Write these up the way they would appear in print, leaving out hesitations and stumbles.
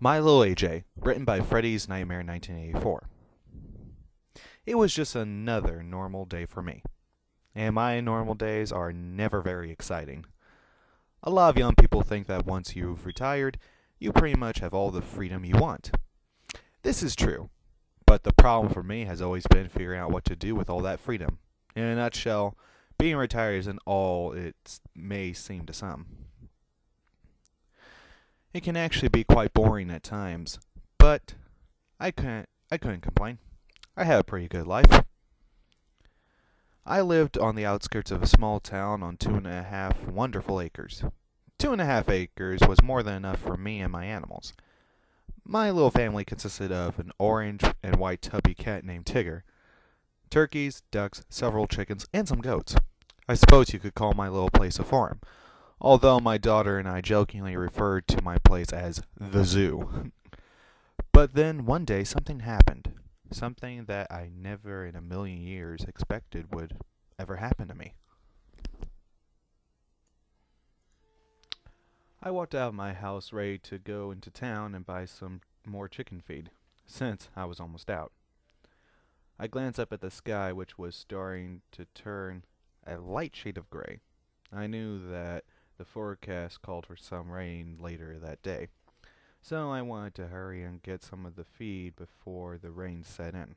My Little AJ, written by Freddy's Nightmare 1984. It was just another normal day for me. And my normal days are never very exciting. A lot of young people think that once you've retired, you pretty much have all the freedom you want. This is true, but the problem for me has always been figuring out what to do with all that freedom. In a nutshell, being retired isn't all it may seem to some. It can actually be quite boring at times, but I couldn't complain. I had a pretty good life. I lived on the outskirts of a small town on 2.5 wonderful acres. 2.5 acres was more than enough for me and my animals. My little family consisted of an orange and white tubby cat named Tigger, turkeys, ducks, several chickens, and some goats. I suppose you could call my little place a farm, although my daughter and I jokingly referred to my place as the zoo. But then one day something happened. Something that I never in a million years expected would ever happen to me. I walked out of my house ready to go into town and buy some more chicken feed, since I was almost out. I glanced up at the sky, which was starting to turn a light shade of gray. I knew that the forecast called for some rain later that day, so I wanted to hurry and get some of the feed before the rain set in.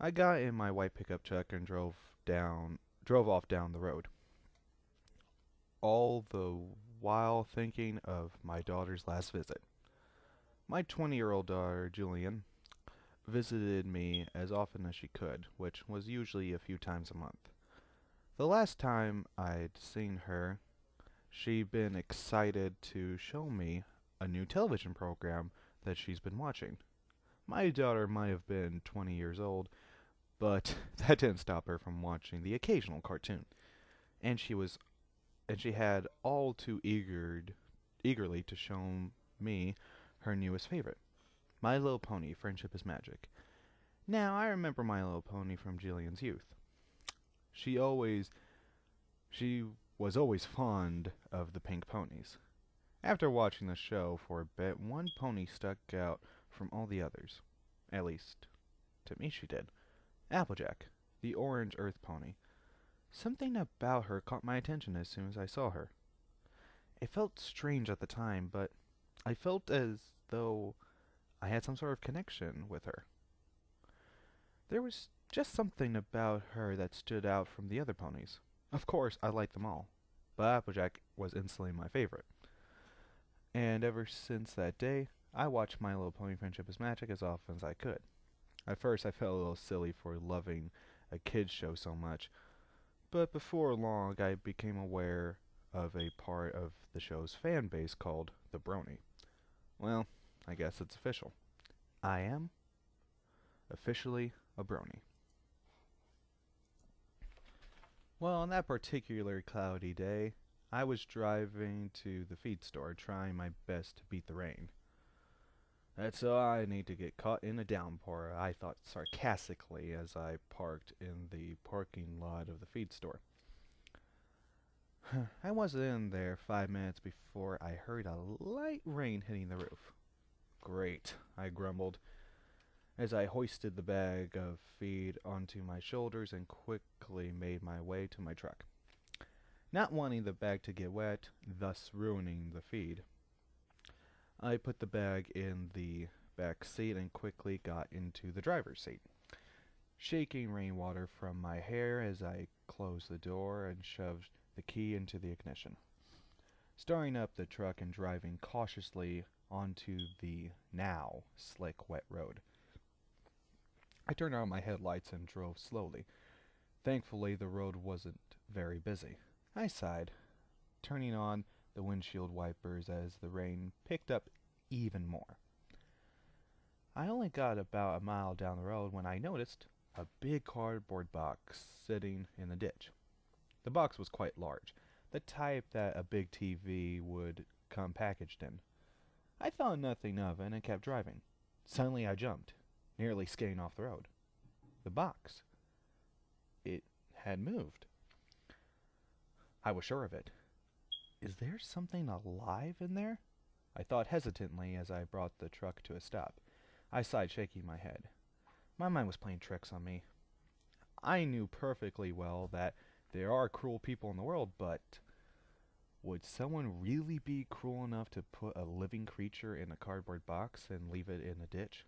I got in my white pickup truck and drove off down the road, all the while thinking of my daughter's last visit. My 20-year-old daughter, Julian, visited me as often as she could, which was usually a few times a month. The last time I'd seen her, she'd been excited to show me a new television program that she's been watching. My daughter might have been 20 years old, but that didn't stop her from watching the occasional cartoon. And she had all too eagerly to show me her newest favorite, My Little Pony: Friendship is Magic. Now, I remember My Little Pony from Jillian's youth. She always she was always fond of the pink ponies. After watching the show for a bit, one pony stuck out from all the others. At least, to me she did. Applejack, the orange earth pony. Something about her caught my attention as soon as I saw her. It felt strange at the time, but I felt as though I had some sort of connection with her. There was just something about her that stood out from the other ponies. Of course, I liked them all, but Applejack was instantly my favorite. And ever since that day, I watched My Little Pony: Friendship is Magic as often as I could. At first, I felt a little silly for loving a kids show so much, but before long, I became aware of a part of the show's fan base called the Brony. Well, I guess it's official. I am officially a Brony. Well, on that particular cloudy day, I was driving to the feed store trying my best to beat the rain. That's so I need to get caught in a downpour, I thought sarcastically as I parked in the parking lot of the feed store. I wasn't in there 5 minutes before I heard a light rain hitting the roof. Great, I grumbled as I hoisted the bag of feed onto my shoulders and quickly made my way to my truck, not wanting the bag to get wet, thus ruining the feed. I put the bag in the back seat and quickly got into the driver's seat, shaking rainwater from my hair as I closed the door and shoved the key into the ignition. Starting up the truck and driving cautiously onto the now slick wet road. I turned on my headlights and drove slowly. Thankfully, the road wasn't very busy. I sighed, turning on the windshield wipers as the rain picked up even more. I only got about a mile down the road when I noticed a big cardboard box sitting in the ditch. The box was quite large, the type that a big TV would come packaged in. I thought nothing of it and kept driving. Suddenly I jumped, nearly skidding off the road. The box. It had moved. I was sure of it. Is there something alive in there? I thought hesitantly as I brought the truck to a stop. I sighed, shaking my head. My mind was playing tricks on me. I knew perfectly well that there are cruel people in the world, but would someone really be cruel enough to put a living creature in a cardboard box and leave it in a ditch?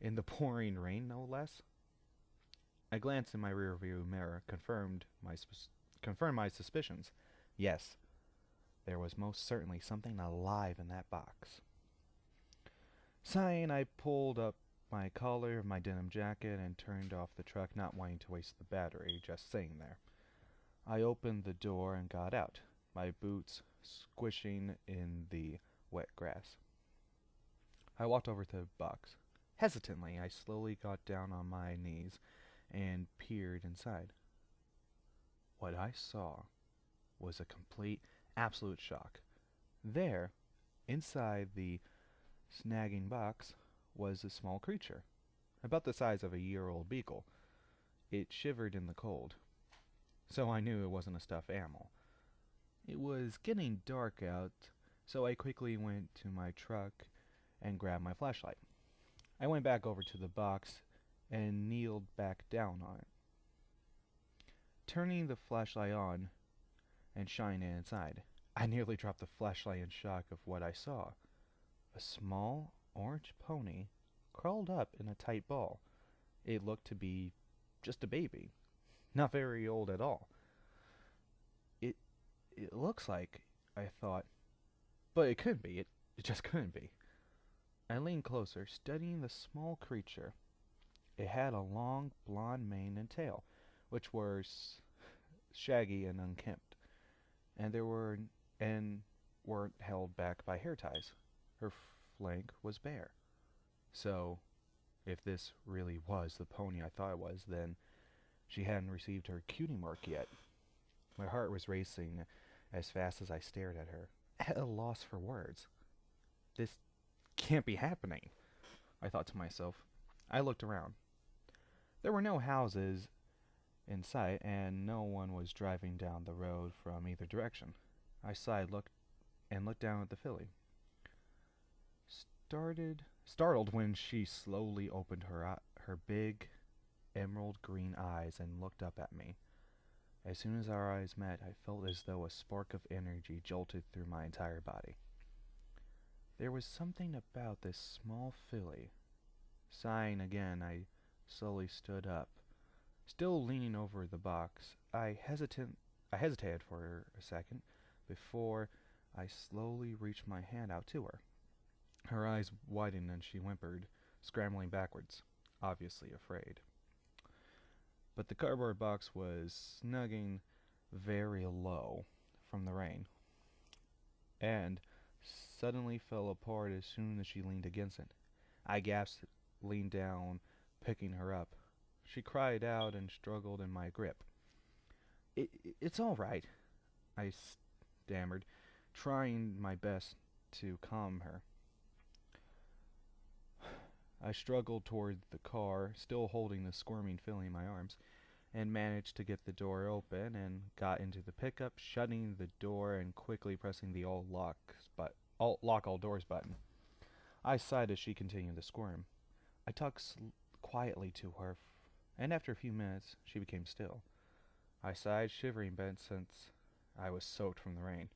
In the pouring rain, no less? I glanced in my rearview mirror, confirmed my suspicions. Yes, there was most certainly something alive in that box. Sighing, I pulled up my collar of my denim jacket and turned off the truck, not wanting to waste the battery just sitting there. I opened the door and got out, my boots squishing in the wet grass. I walked over to the box. Hesitantly, I slowly got down on my knees and peered inside. What I saw was a complete, absolute shock. There, inside the snagging box, was a small creature, about the size of a year-old beagle. It shivered in the cold, so I knew it wasn't a stuffed animal. It was getting dark out, so I quickly went to my truck and grabbed my flashlight. I went back over to the box and kneeled back down on it, turning the flashlight on and shining it inside. I nearly dropped the flashlight in shock of what I saw. A small orange pony crawled up in a tight ball. It looked to be just a baby, not very old at all. It looks like, I thought, but it couldn't be. It just couldn't be. I leaned closer, studying the small creature. It had a long blonde mane and tail, which were shaggy and unkempt, and weren't held back by hair ties. Her flank was bare. So, if this really was the pony I thought it was, then she hadn't received her cutie mark yet. My heart was racing as fast as I stared at her, at a loss for words. This can't be happening, I thought to myself. I looked around. There were no houses in sight, and no one was driving down the road from either direction. I sighed, looked down at the filly. Startled when she slowly opened her big emerald green eyes and looked up at me. As soon as our eyes met, I felt as though a spark of energy jolted through my entire body. There was something about this small filly. Sighing again, I slowly stood up. Still leaning over the box, I hesitated for a second before I slowly reached my hand out to her. Her eyes widened and she whimpered, scrambling backwards, obviously afraid. But the cardboard box was snugging very low from the rain, and suddenly fell apart as soon as she leaned against it. I gasped, leaned down, picking her up. She cried out and struggled in my grip. It's all right, I stammered, trying my best to calm her. I struggled toward the car, still holding the squirming filly in my arms, and managed to get the door open and got into the pickup, shutting the door and quickly pressing the lock all doors button. I sighed as she continued to squirm. I talked quietly to her, and after a few minutes, she became still. I sighed, shivering bent since I was soaked from the rain.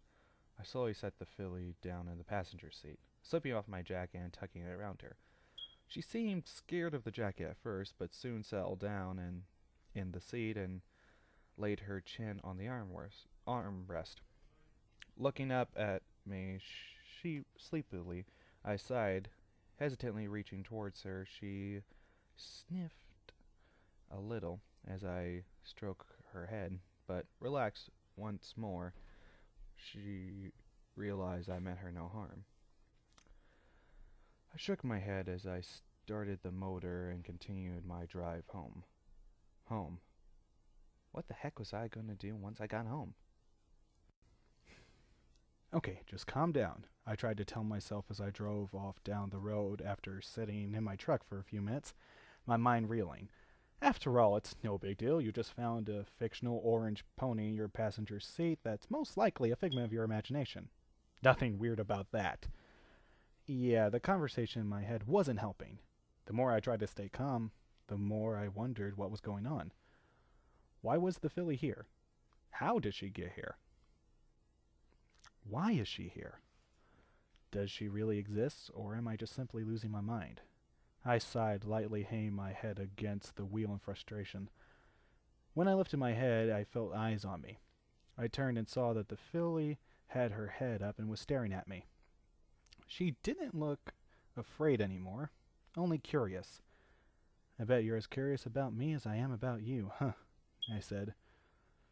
I slowly set the filly down in the passenger seat, slipping off my jacket and tucking it around her. She seemed scared of the jacket at first, but soon settled down in the seat and laid her chin on the armrest. Looking up at me, she sleepily, I sighed, hesitantly reaching towards her. She sniffed a little as I stroked her head, but relaxed once more. She realized I meant her no harm. I shook my head as I started the motor and continued my drive home. Home. What the heck was I going to do once I got home? Okay, just calm down, I tried to tell myself as I drove off down the road after sitting in my truck for a few minutes, my mind reeling. After all, it's no big deal. You just found a fictional orange pony in your passenger seat that's most likely a figment of your imagination. Nothing weird about that. Yeah, the conversation in my head wasn't helping. The more I tried to stay calm, the more I wondered what was going on. Why was the filly here? How did she get here? Why is she here? Does she really exist, or am I just simply losing my mind? I sighed, lightly hanging my head against the wheel in frustration. When I lifted my head, I felt eyes on me. I turned and saw that the filly had her head up and was staring at me. She didn't look afraid anymore, only curious. I bet you're as curious about me as I am about you, huh? I said.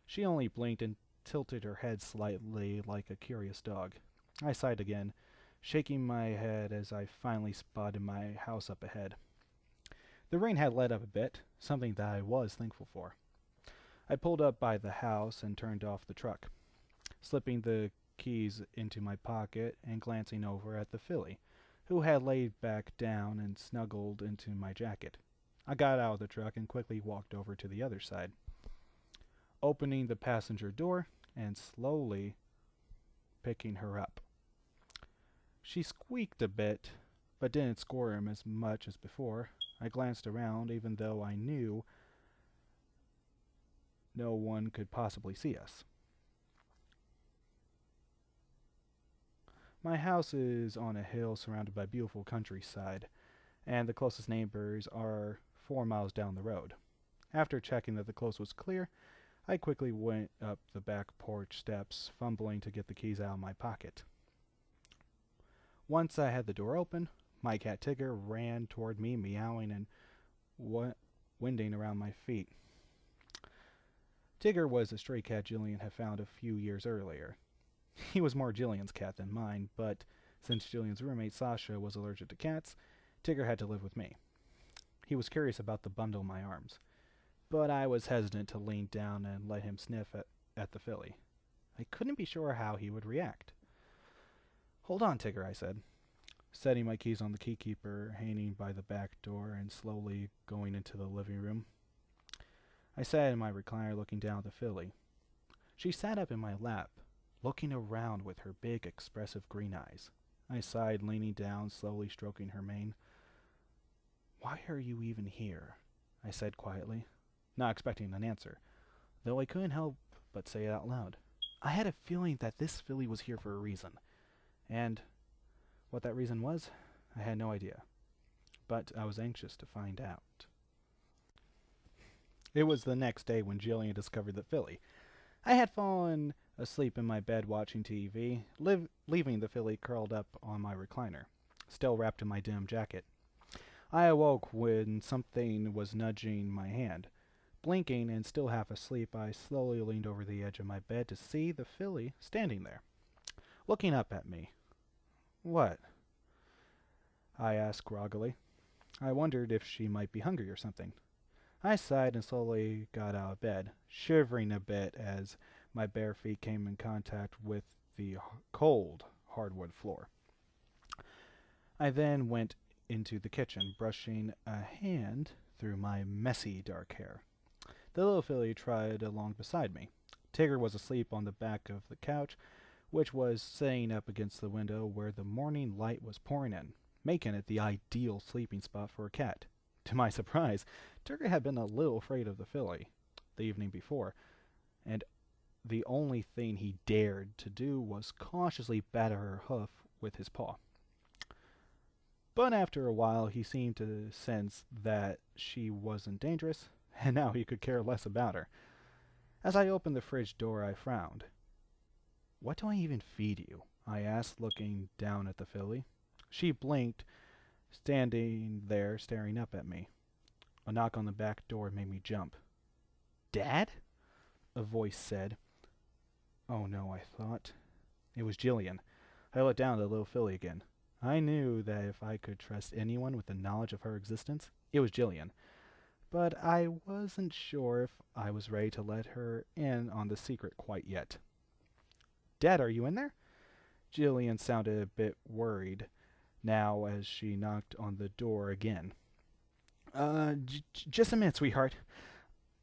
She only blinked and tilted her head slightly like a curious dog. I sighed again, shaking my head as I finally spotted my house up ahead. The rain had let up a bit, something that I was thankful for. I pulled up by the house and turned off the truck, slipping the keys into my pocket and glancing over at the filly, who had laid back down and snuggled into my jacket. I got out of the truck and quickly walked over to the other side, opening the passenger door and slowly picking her up. She squeaked a bit, but didn't squirm as much as before. I glanced around, even though I knew no one could possibly see us. My house is on a hill surrounded by beautiful countryside, and the closest neighbors are 4 miles down the road. After checking that the coast was clear, I quickly went up the back porch steps, fumbling to get the keys out of my pocket. Once I had the door open, my cat Tigger ran toward me, meowing and winding around my feet. Tigger was a stray cat Jillian had found a few years earlier. He was more Jillian's cat than mine, but since Jillian's roommate Sasha was allergic to cats, Tigger had to live with me. He was curious about the bundle in my arms, but I was hesitant to lean down and let him sniff at the filly. I couldn't be sure how he would react. "Hold on, Tigger," I said, setting my keys on the keykeeper hanging by the back door and slowly going into the living room. I sat in my recliner looking down at the filly. She sat up in my lap, looking around with her big, expressive green eyes. I sighed, leaning down, slowly stroking her mane. "Why are you even here?" I said quietly, not expecting an answer, though I couldn't help but say it out loud. I had a feeling that this filly was here for a reason, and what that reason was, I had no idea, but I was anxious to find out. It was the next day when Jillian discovered the filly. I had fallen asleep in my bed watching TV, leaving the filly curled up on my recliner, still wrapped in my denim jacket. I awoke when something was nudging my hand. Blinking and still half asleep, I slowly leaned over the edge of my bed to see the filly standing there, looking up at me. "What?" I asked groggily. I wondered if she might be hungry or something. I sighed and slowly got out of bed, shivering a bit as my bare feet came in contact with the cold hardwood floor. I then went into the kitchen, brushing a hand through my messy dark hair. The little filly trotted along beside me. Tigger was asleep on the back of the couch, which was sitting up against the window where the morning light was pouring in, making it the ideal sleeping spot for a cat. To my surprise, Tigger had been a little afraid of the filly the evening before, and the only thing he dared to do was cautiously batter her hoof with his paw. But after a while, he seemed to sense that she wasn't dangerous, and now he could care less about her. As I opened the fridge door, I frowned. "What do I even feed you?" I asked, looking down at the filly. She blinked, standing there staring up at me. A knock on the back door made me jump. "Dad?" a voice said. Oh no, I thought. It was Jillian. I looked down at the little filly again. I knew that if I could trust anyone with the knowledge of her existence, it was Jillian. But I wasn't sure if I was ready to let her in on the secret quite yet. "Dad, are you in there?" Jillian sounded a bit worried now as she knocked on the door again. Just a minute, sweetheart,"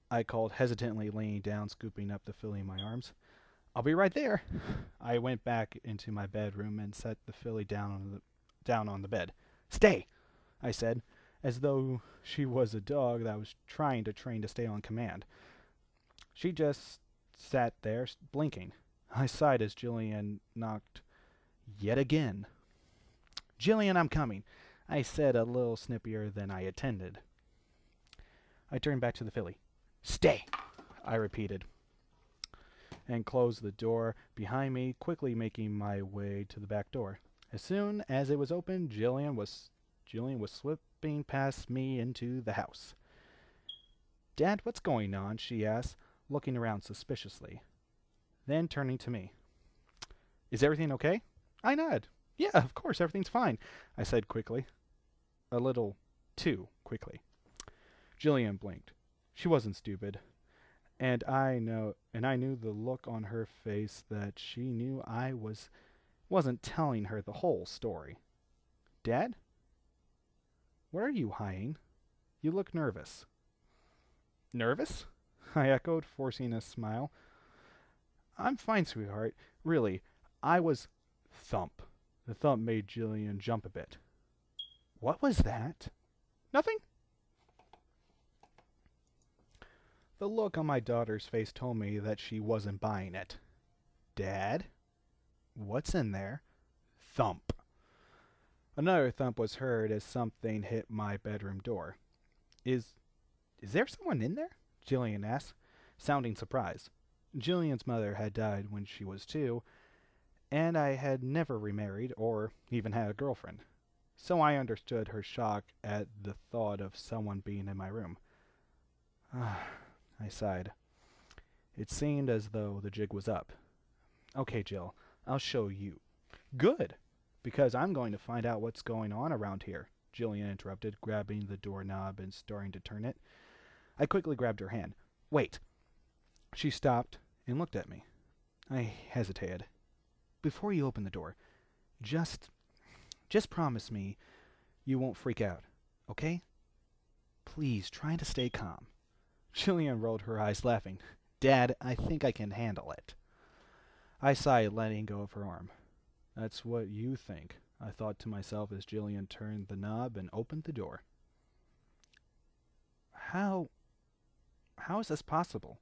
I called, hesitantly laying down, scooping up the filly in my arms. "I'll be right there." I went back into my bedroom and set the filly down down on the bed. Stay, I said, as though she was a dog that was trying to train to stay on command. She just sat there, blinking. I sighed as Jillian knocked yet again. Jillian, I'm coming, I said a little snippier than I intended. I turned back to the filly. Stay, I repeated, and closed the door behind me, quickly making my way to the back door. As soon as it was open, Jillian was slipping past me into the house. Dad, what's going on? She asked, looking around suspiciously. Then turning to me. Is everything okay? I nodded. Yeah, of course, everything's fine, I said quickly. A little too quickly. Jillian blinked. She wasn't stupid. And I knew the look on her face that she knew I wasn't telling her the whole story. Dad? Where are you hiding? You look nervous. Nervous? I echoed, forcing a smile. I'm fine, sweetheart. Really, I was... Thump. The thump made Jillian jump a bit. What was that? Nothing? The look on my daughter's face told me that she wasn't buying it. Dad? What's in there? Thump. Another thump was heard as something hit my bedroom door. Is there someone in there? Jillian asked, sounding surprised. Jillian's mother had died when she was 2, and I had never remarried or even had a girlfriend. So I understood her shock at the thought of someone being in my room. I sighed. It seemed as though the jig was up. Okay, Jill, I'll show you. Good, because I'm going to find out what's going on around here, Jillian interrupted, grabbing the doorknob and starting to turn it. I quickly grabbed her hand. Wait. She stopped and looked at me. I hesitated. Before you open the door, just promise me you won't freak out, okay? Please try to stay calm. Jillian rolled her eyes, laughing. Dad, I think I can handle it. I sighed, letting go of her arm. That's what you think, I thought to myself as Jillian turned the knob and opened the door. How is this possible?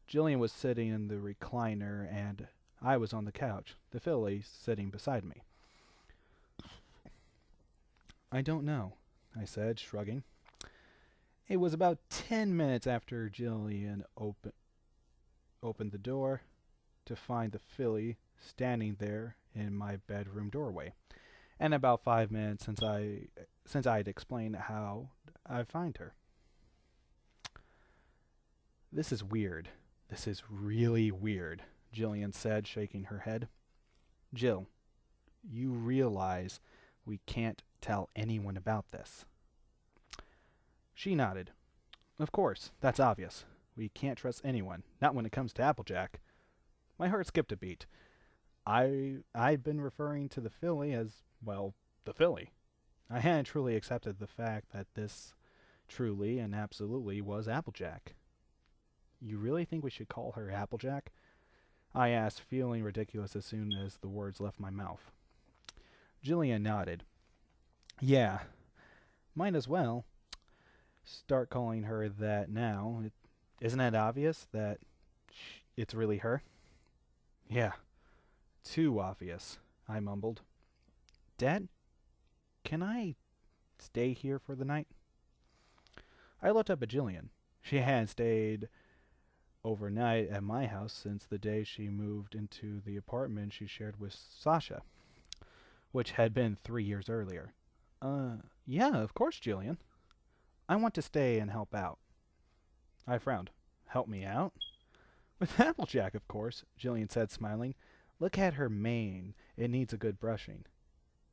Jillian was sitting in the recliner and I was on the couch, the filly sitting beside me. I don't know, I said, shrugging. It was about 10 minutes after Jillian opened the door to find the filly standing there in my bedroom doorway, and about 5 minutes since I had explained how I find her. This is weird. This is really weird, Jillian said, shaking her head. Jill, you realize we can't tell anyone about this. She nodded. Of course, that's obvious. We can't trust anyone, not when it comes to Applejack. My heart skipped a beat. I'd been referring to the filly as, well, the filly. I hadn't truly accepted the fact that this truly and absolutely was Applejack. You really think we should call her Applejack? I asked, feeling ridiculous as soon as the words left my mouth. Jillian nodded. Yeah, might as well. Start calling her that now. Isn't it obvious that it's really her? Yeah, too obvious, I mumbled. Dad, can I stay here for the night? I looked up at Jillian. She hadn't stayed overnight at my house since the day she moved into the apartment she shared with Sasha, which had been 3 years earlier. Yeah, of course, Jillian. I want to stay and help out. I frowned. Help me out? With Applejack, of course, Jillian said, smiling. Look at her mane. It needs a good brushing.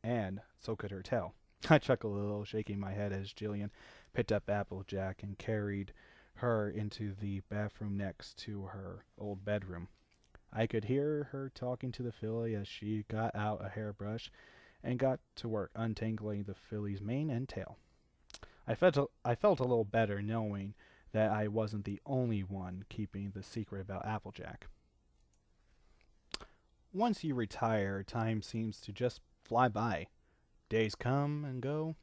And so could her tail. I chuckled a little, shaking my head as Jillian picked up Applejack and carried her into the bathroom next to her old bedroom. I could hear her talking to the filly as she got out a hairbrush and got to work untangling the filly's mane and tail. I felt a little better knowing that I wasn't the only one keeping the secret about Applejack. Once you retire, time seems to just fly by. Days come and go,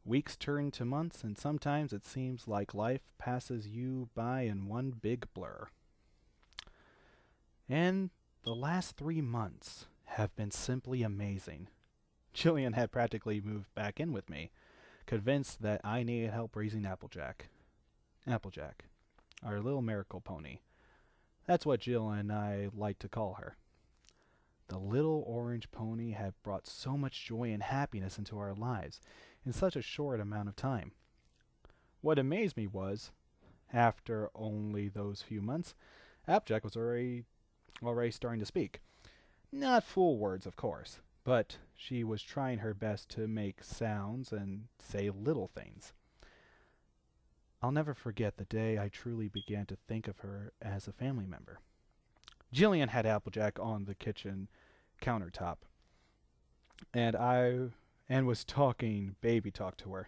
weeks turn to months, and sometimes it seems like life passes you by in one big blur. And the last 3 months have been simply amazing. Jillian had practically moved back in with me, convinced that I needed help raising Applejack. Applejack, our little miracle pony. That's what Jill and I like to call her. The little orange pony had brought so much joy and happiness into our lives in such a short amount of time. What amazed me was, after only those few months, Applejack was already starting to speak. Not full words, of course, but she was trying her best to make sounds and say little things. I'll never forget the day I truly began to think of her as a family member. Jillian had Applejack on the kitchen countertop, and was talking baby talk to her.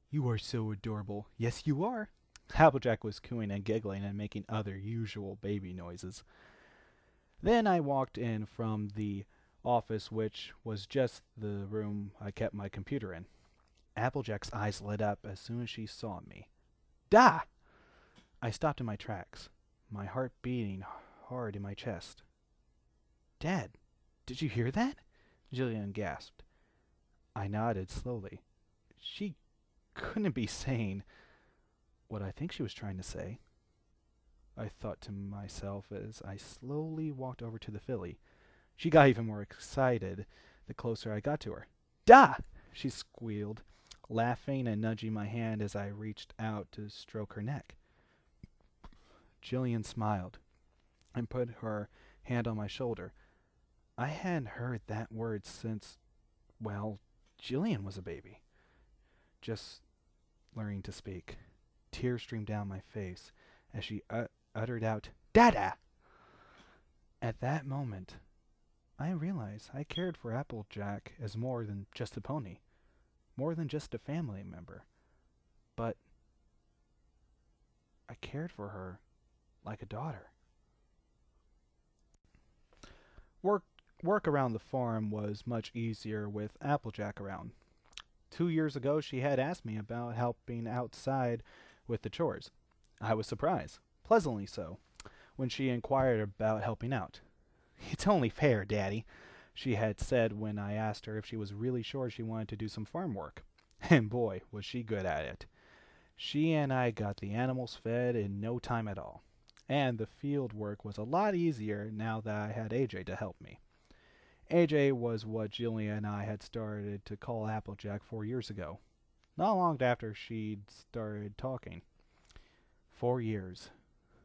"You are so adorable." "Yes, you are." Applejack was cooing and giggling and making other usual baby noises. Then I walked in from the office, which was just the room I kept my computer in. Applejack's eyes lit up as soon as she saw me. "Da!" I stopped in my tracks, my heart beating hard in my chest. "Dad, did you hear that?" Jillian gasped. I nodded slowly. She couldn't be saying what I think she was trying to say, I thought to myself as I slowly walked over to the filly. She got even more excited the closer I got to her. "Da!" she squealed, laughing and nudging my hand as I reached out to stroke her neck. Jillian smiled and put her hand on my shoulder. I hadn't heard that word since, well, Jillian was a baby, just learning to speak. Tears streamed down my face as she uttered out, "Dada!" At that moment, I realized I cared for Applejack as more than just a pony, more than just a family member, but I cared for her like a daughter. Work around the farm was much easier with Applejack around. 2 years ago, she had asked me about helping outside with the chores. I was surprised, pleasantly so, when she inquired about helping out. "It's only fair, Daddy," she had said when I asked her if she was really sure she wanted to do some farm work. And boy, was she good at it. She and I got the animals fed in no time at all, and the field work was a lot easier now that I had AJ to help me. AJ was what Jillian and I had started to call Applejack 4 years ago, not long after she'd started talking. 4 years.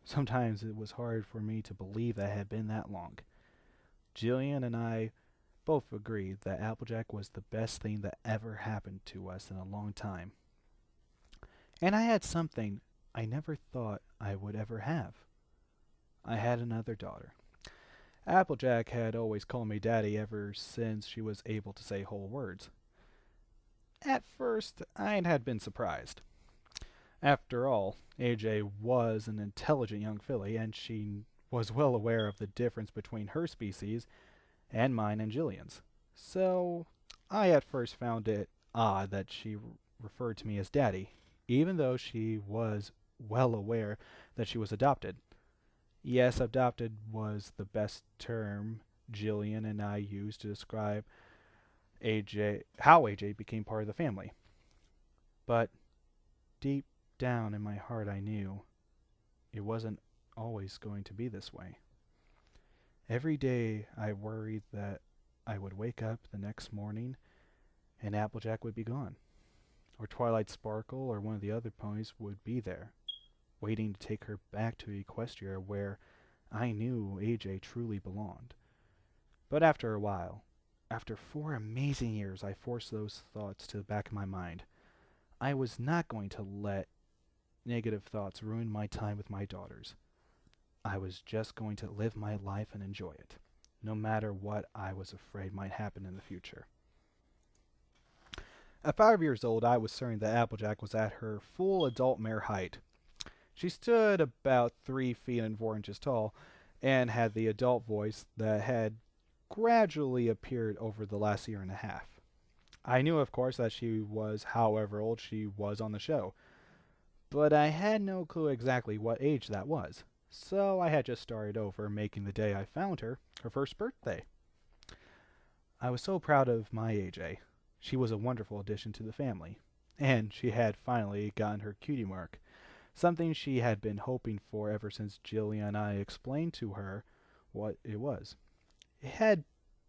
Sometimes it was hard for me to believe that it had been that long. Jillian and I both agreed that Applejack was the best thing that ever happened to us in a long time. And I had something I never thought I would ever have. I had another daughter. Applejack had always called me Daddy ever since she was able to say whole words. At first, I had been surprised. After all, AJ was an intelligent young filly, and she was well aware of the difference between her species and mine and Jillian's. So, I at first found it odd that she referred to me as Daddy, even though she was well aware that she was adopted. Yes, adopted was the best term Jillian and I used to describe how AJ became part of the family. But deep down in my heart I knew it wasn't always going to be this way. Every day I worried that I would wake up the next morning and Applejack would be gone, or Twilight Sparkle or one of the other ponies would be there, waiting to take her back to Equestria where I knew AJ truly belonged. But after a while, after 4 amazing years, I forced those thoughts to the back of my mind. I was not going to let negative thoughts ruin my time with my daughters. I was just going to live my life and enjoy it, no matter what I was afraid might happen in the future. At 5 years old, I was certain that Applejack was at her full adult mare height. She stood about 3 feet and 4 inches tall, and had the adult voice that had gradually appeared over the last year and a half. I knew, of course, that she was however old she was on the show, but I had no clue exactly what age that was. So I had just started over, making the day I found her first birthday. I was so proud of my AJ. She was a wonderful addition to the family, and she had finally gotten her cutie mark, something she had been hoping for ever since Jillian and I explained to her what it was. It had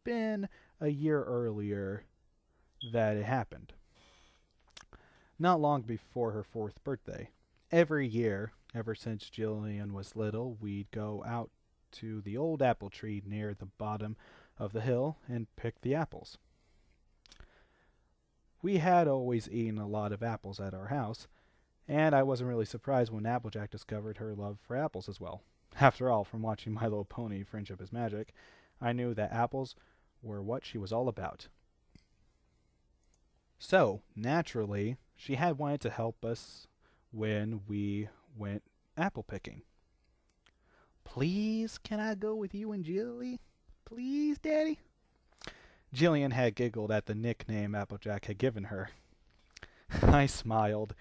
been a year earlier that it happened, not long before her fourth birthday. Every year, ever since Jillian was little, we'd go out to the old apple tree near the bottom of the hill and pick the apples. We had always eaten a lot of apples at our house, and I wasn't really surprised when Applejack discovered her love for apples as well. After all, from watching My Little Pony Friendship is Magic, I knew that apples were what she was all about. So, naturally, she had wanted to help us when we went apple picking. Please, can I go with you and Jilly? Please, Daddy? Jillian had giggled at the nickname Applejack had given her. I smiled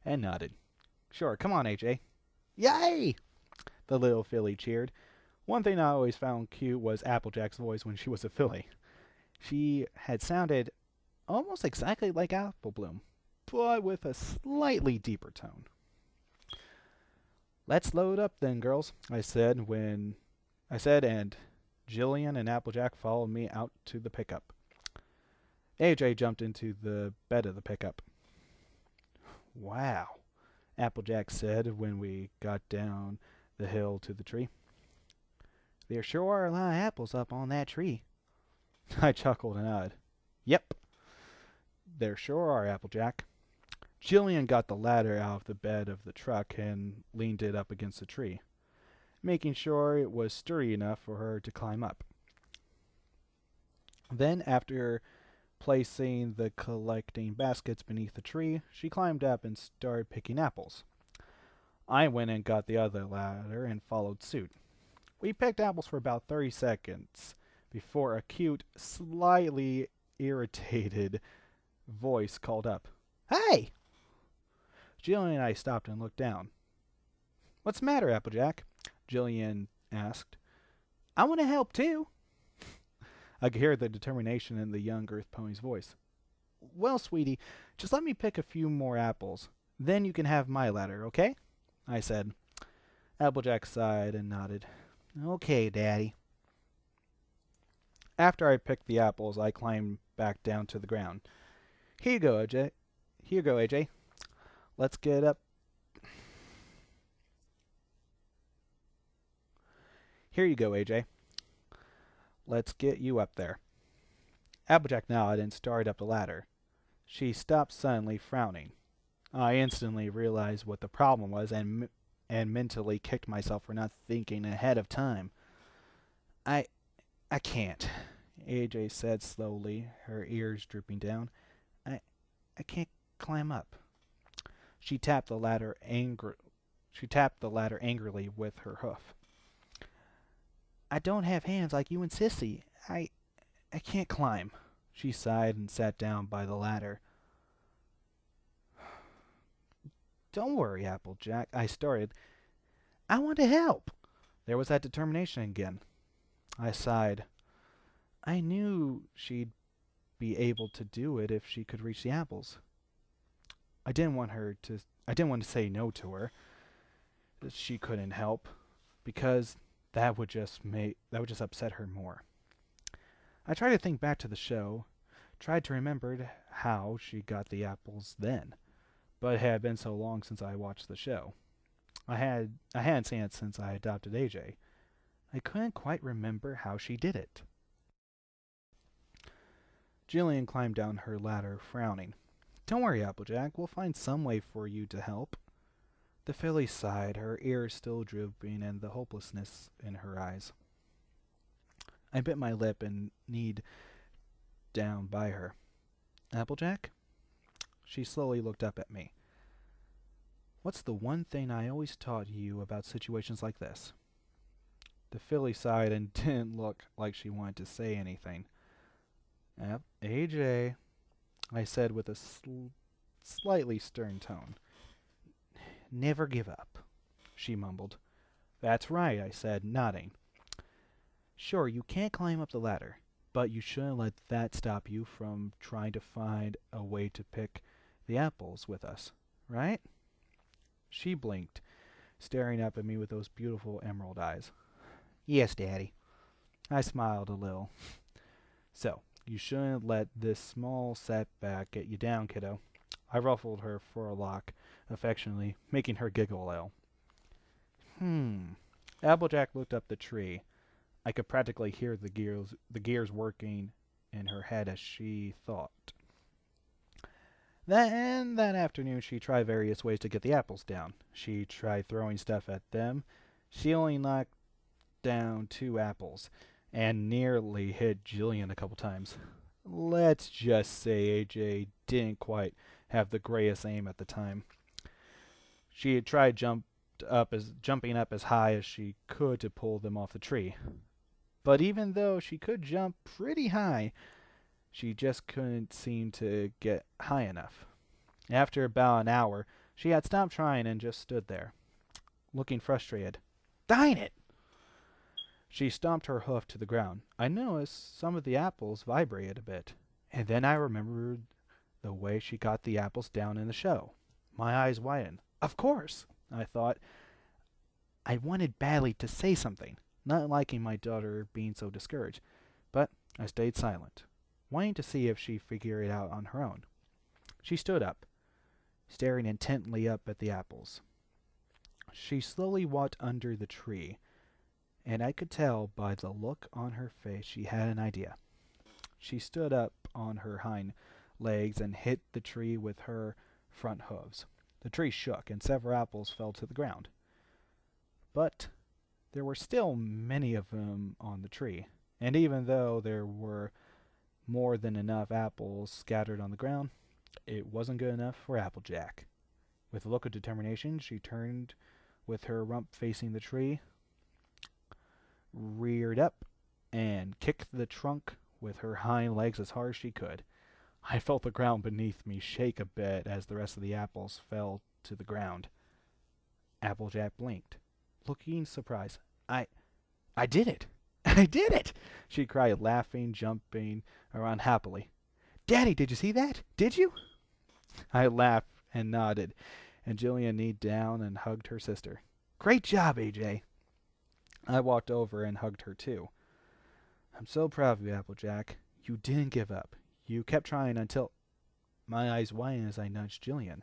and nodded. Sure, come on, AJ. Yay! The little filly cheered. One thing I always found cute was Applejack's voice when she was a filly. She had sounded almost exactly like Apple Bloom, but with a slightly deeper tone. Let's load up then, girls, I said, and Jillian and Applejack followed me out to the pickup. AJ jumped into the bed of the pickup. Wow, Applejack said when we got down the hill to the tree. There sure are a lot of apples up on that tree. I chuckled and nodded. Yep, there sure are, Applejack. Jillian got the ladder out of the bed of the truck and leaned it up against the tree, making sure it was sturdy enough for her to climb up. Then, after placing the collecting baskets beneath the tree, she climbed up and started picking apples. I went and got the other ladder and followed suit. We picked apples for about 30 seconds before a cute, slightly irritated voice called up, "Hey!" Jillian and I stopped and looked down. "What's the matter, Applejack?" Jillian asked. "I want to help too." I could hear the determination in the young Earth Pony's voice. "Well, sweetie, just let me pick a few more apples. Then you can have my ladder, okay?" I said. Applejack sighed and nodded. "Okay, Daddy." After I picked the apples, I climbed back down to the ground. Here you go, AJ. Here you go, AJ. Let's get up. Here you go, AJ. Let's get you up there. Applejack nodded and started up the ladder. She stopped suddenly, frowning. I instantly realized what the problem was and mentally kicked myself for not thinking ahead of time. I can't," AJ said slowly, her ears drooping down. I can't climb up." She tapped the ladder angrily with her hoof. "I don't have hands like you and Sissy. I can't climb." She sighed and sat down by the ladder. "Don't worry, Applejack," I started. "I want to help." There was that determination again. I sighed. I knew she'd be able to do it if she could reach the apples. I didn't want to say no to her, that she couldn't help, because that would just upset her more. I tried to think back to the show, tried to remember how she got the apples then, but it had been so long since I watched the show. I hadn't seen it since I adopted AJ. I couldn't quite remember how she did it. Jillian climbed down her ladder, frowning. "Don't worry, Applejack. We'll find some way for you to help." The filly sighed, her ears still drooping and the hopelessness in her eyes. I bit my lip and kneed down by her. "Applejack?" She slowly looked up at me. "What's the one thing I always taught you about situations like this?" The filly sighed and didn't look like she wanted to say anything. "AJ," I said with a slightly stern tone. Never give up, she mumbled. That's right, I said, nodding. Sure, you can't climb up the ladder, but you shouldn't let that stop you from trying to find a way to pick the apples with us, right? She blinked, staring up at me with those beautiful emerald eyes. Yes, Daddy. I smiled a little. So, you shouldn't let this small setback get you down, kiddo. I ruffled her forelock affectionately, making her giggle a little. Applejack looked up the tree. I could practically hear the gears working in her head as she thought. Then that afternoon she tried various ways to get the apples down. She tried throwing stuff at them. She only knocked down 2 apples and nearly hit Jillian a couple times. Let's just say AJ didn't quite have the greatest aim at the time. She had tried jumping up as high as she could to pull them off the tree. But even though she could jump pretty high, she just couldn't seem to get high enough. After about an hour, she had stopped trying and just stood there, looking frustrated. Dang it! She stomped her hoof to the ground. I noticed some of the apples vibrated a bit, and then I remembered the way she got the apples down in the show. My eyes widened. Of course, I thought. I wanted badly to say something, not liking my daughter being so discouraged, but I stayed silent, wanting to see if she figured it out on her own. She stood up, staring intently up at the apples. She slowly walked under the tree, and I could tell by the look on her face she had an idea. She stood up on her hind legs and hit the tree with her front hooves. The tree shook, and several apples fell to the ground. But there were still many of them on the tree, and even though there were more than enough apples scattered on the ground, it wasn't good enough for Applejack. With a look of determination, she turned with her rump facing the tree, reared up, and kicked the trunk with her hind legs as hard as she could. I felt the ground beneath me shake a bit as the rest of the apples fell to the ground. Applejack blinked, looking surprised. I did it! I did it! She cried, laughing, jumping around happily. Daddy, did you see that? Did you? I laughed and nodded, and Jillian kneed down and hugged her sister. Great job, AJ! I walked over and hugged her too. I'm so proud of you, Applejack. You didn't give up. You kept trying until... My eyes widened as I nudged Jillian.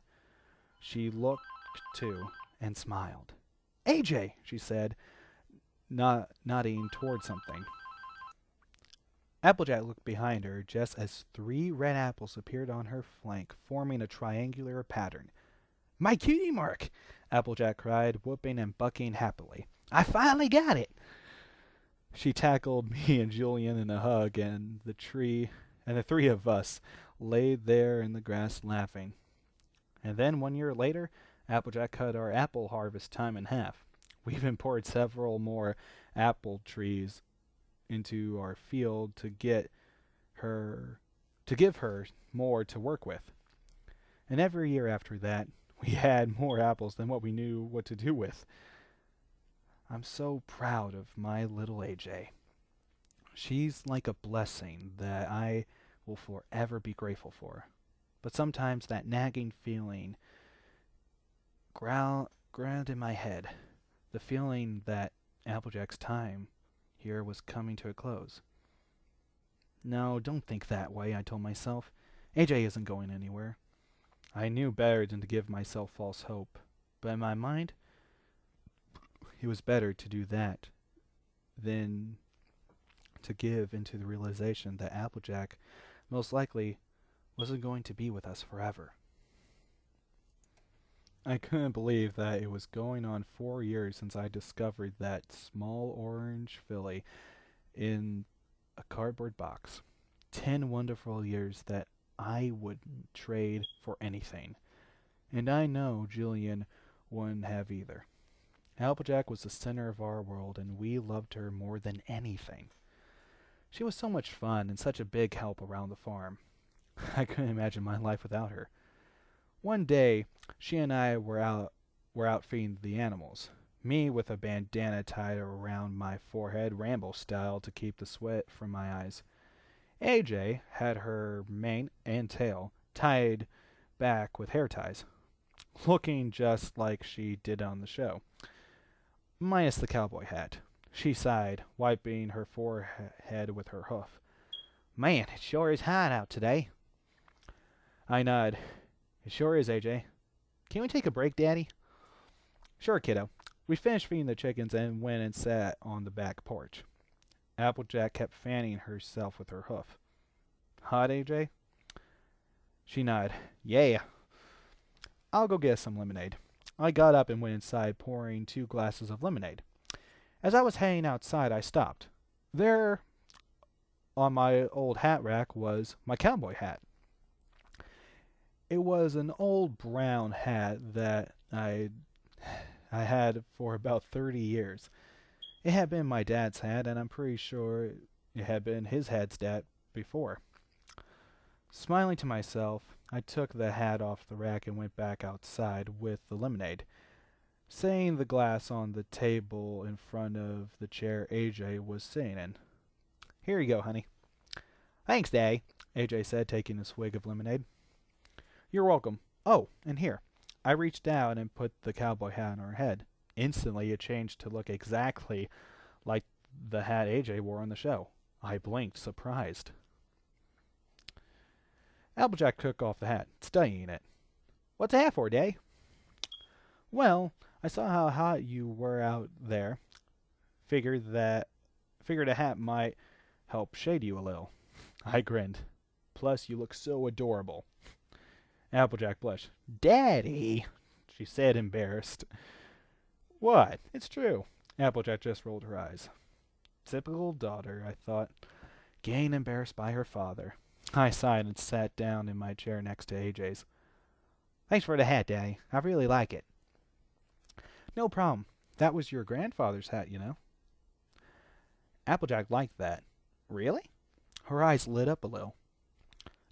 She looked too and smiled. AJ, she said, nodding toward something. Applejack looked behind her just as 3 red apples appeared on her flank, forming a triangular pattern. My cutie mark! Applejack cried, whooping and bucking happily. I finally got it! She tackled me and Julian in a hug, and the 3 of us laid there in the grass laughing. And then 1 year later, Applejack cut our apple harvest time in half. We even poured several more apple trees into our field to give her more to work with. And every year after that, we had more apples than what we knew what to do with. I'm so proud of my little AJ. She's like a blessing that I will forever be grateful for. But sometimes that nagging feeling ground in my head, the feeling that Applejack's time here was coming to a close. No, don't think that way, I told myself. AJ isn't going anywhere. I knew better than to give myself false hope, but in my mind, it was better to do that than to give into the realization that Applejack most likely wasn't going to be with us forever. I couldn't believe that it was going on 4 years since I discovered that small orange filly in a cardboard box. 10 wonderful years that I wouldn't trade for anything. And I know Jillian wouldn't have either. Applejack was the center of our world, and we loved her more than anything. She was so much fun and such a big help around the farm. I couldn't imagine my life without her. One day, she and I were out feeding the animals. Me with a bandana tied around my forehead, Rambo style, to keep the sweat from my eyes. AJ had her mane and tail tied back with hair ties, looking just like she did on the show, minus the cowboy hat. She sighed, wiping her forehead with her hoof. Man, it sure is hot out today. I nod. It sure is, AJ. Can we take a break, Daddy? Sure, kiddo. We finished feeding the chickens and went and sat on the back porch. Applejack kept fanning herself with her hoof. Hot, AJ? She nodded. Yeah. I'll go get some lemonade. I got up and went inside, pouring 2 glasses of lemonade. As I was heading outside, I stopped. There, on my old hat rack, was my cowboy hat. It was an old brown hat that I had for about 30 years. It had been my dad's hat, and I'm pretty sure it had been his dad's hat before. Smiling to myself, I took the hat off the rack and went back outside with the lemonade, setting the glass on the table in front of the chair AJ was sitting in. Here you go, honey. Thanks, Daddy, AJ said, taking a swig of lemonade. You're welcome. Oh, and here. I reached out and put the cowboy hat on her head. Instantly, it changed to look exactly like the hat AJ wore on the show. I blinked, surprised. Applejack took off the hat, studying it. What's the hat for, Day? Well, I saw how hot you were out there. Figured a hat might help shade you a little. I grinned. Plus, you look so adorable. Applejack blushed. Daddy, she said, embarrassed. What? It's true. Applejack just rolled her eyes. Typical daughter, I thought, getting embarrassed by her father. I sighed and sat down in my chair next to AJ's. Thanks for the hat, Daddy. I really like it. No problem. That was your grandfather's hat, you know. Applejack liked that. Really? Her eyes lit up a little.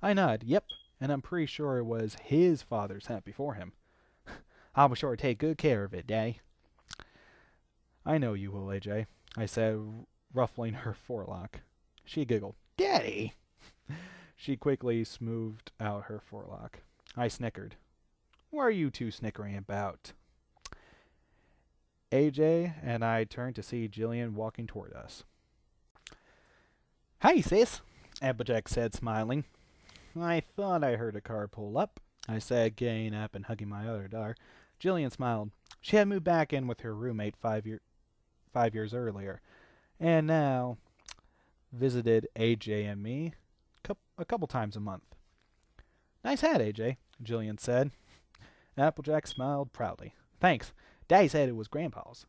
I nodded. Yep, and I'm pretty sure it was his father's hat before him. I'll be sure to take good care of it, Daddy. I know you will, AJ, I said, ruffling her forelock. She giggled. Daddy! She quickly smoothed out her forelock. I snickered. What are you two snickering about? AJ and I turned to see Jillian walking toward us. Hi, sis, Applejack said, smiling. I thought I heard a car pull up, I said, getting up and hugging my other daughter. Jillian smiled. She had moved back in with her roommate 5 years earlier, and now visited AJ and me a couple times a month. Nice hat, AJ, Jillian said. Applejack smiled proudly. Thanks. Daddy said it was Grandpa's.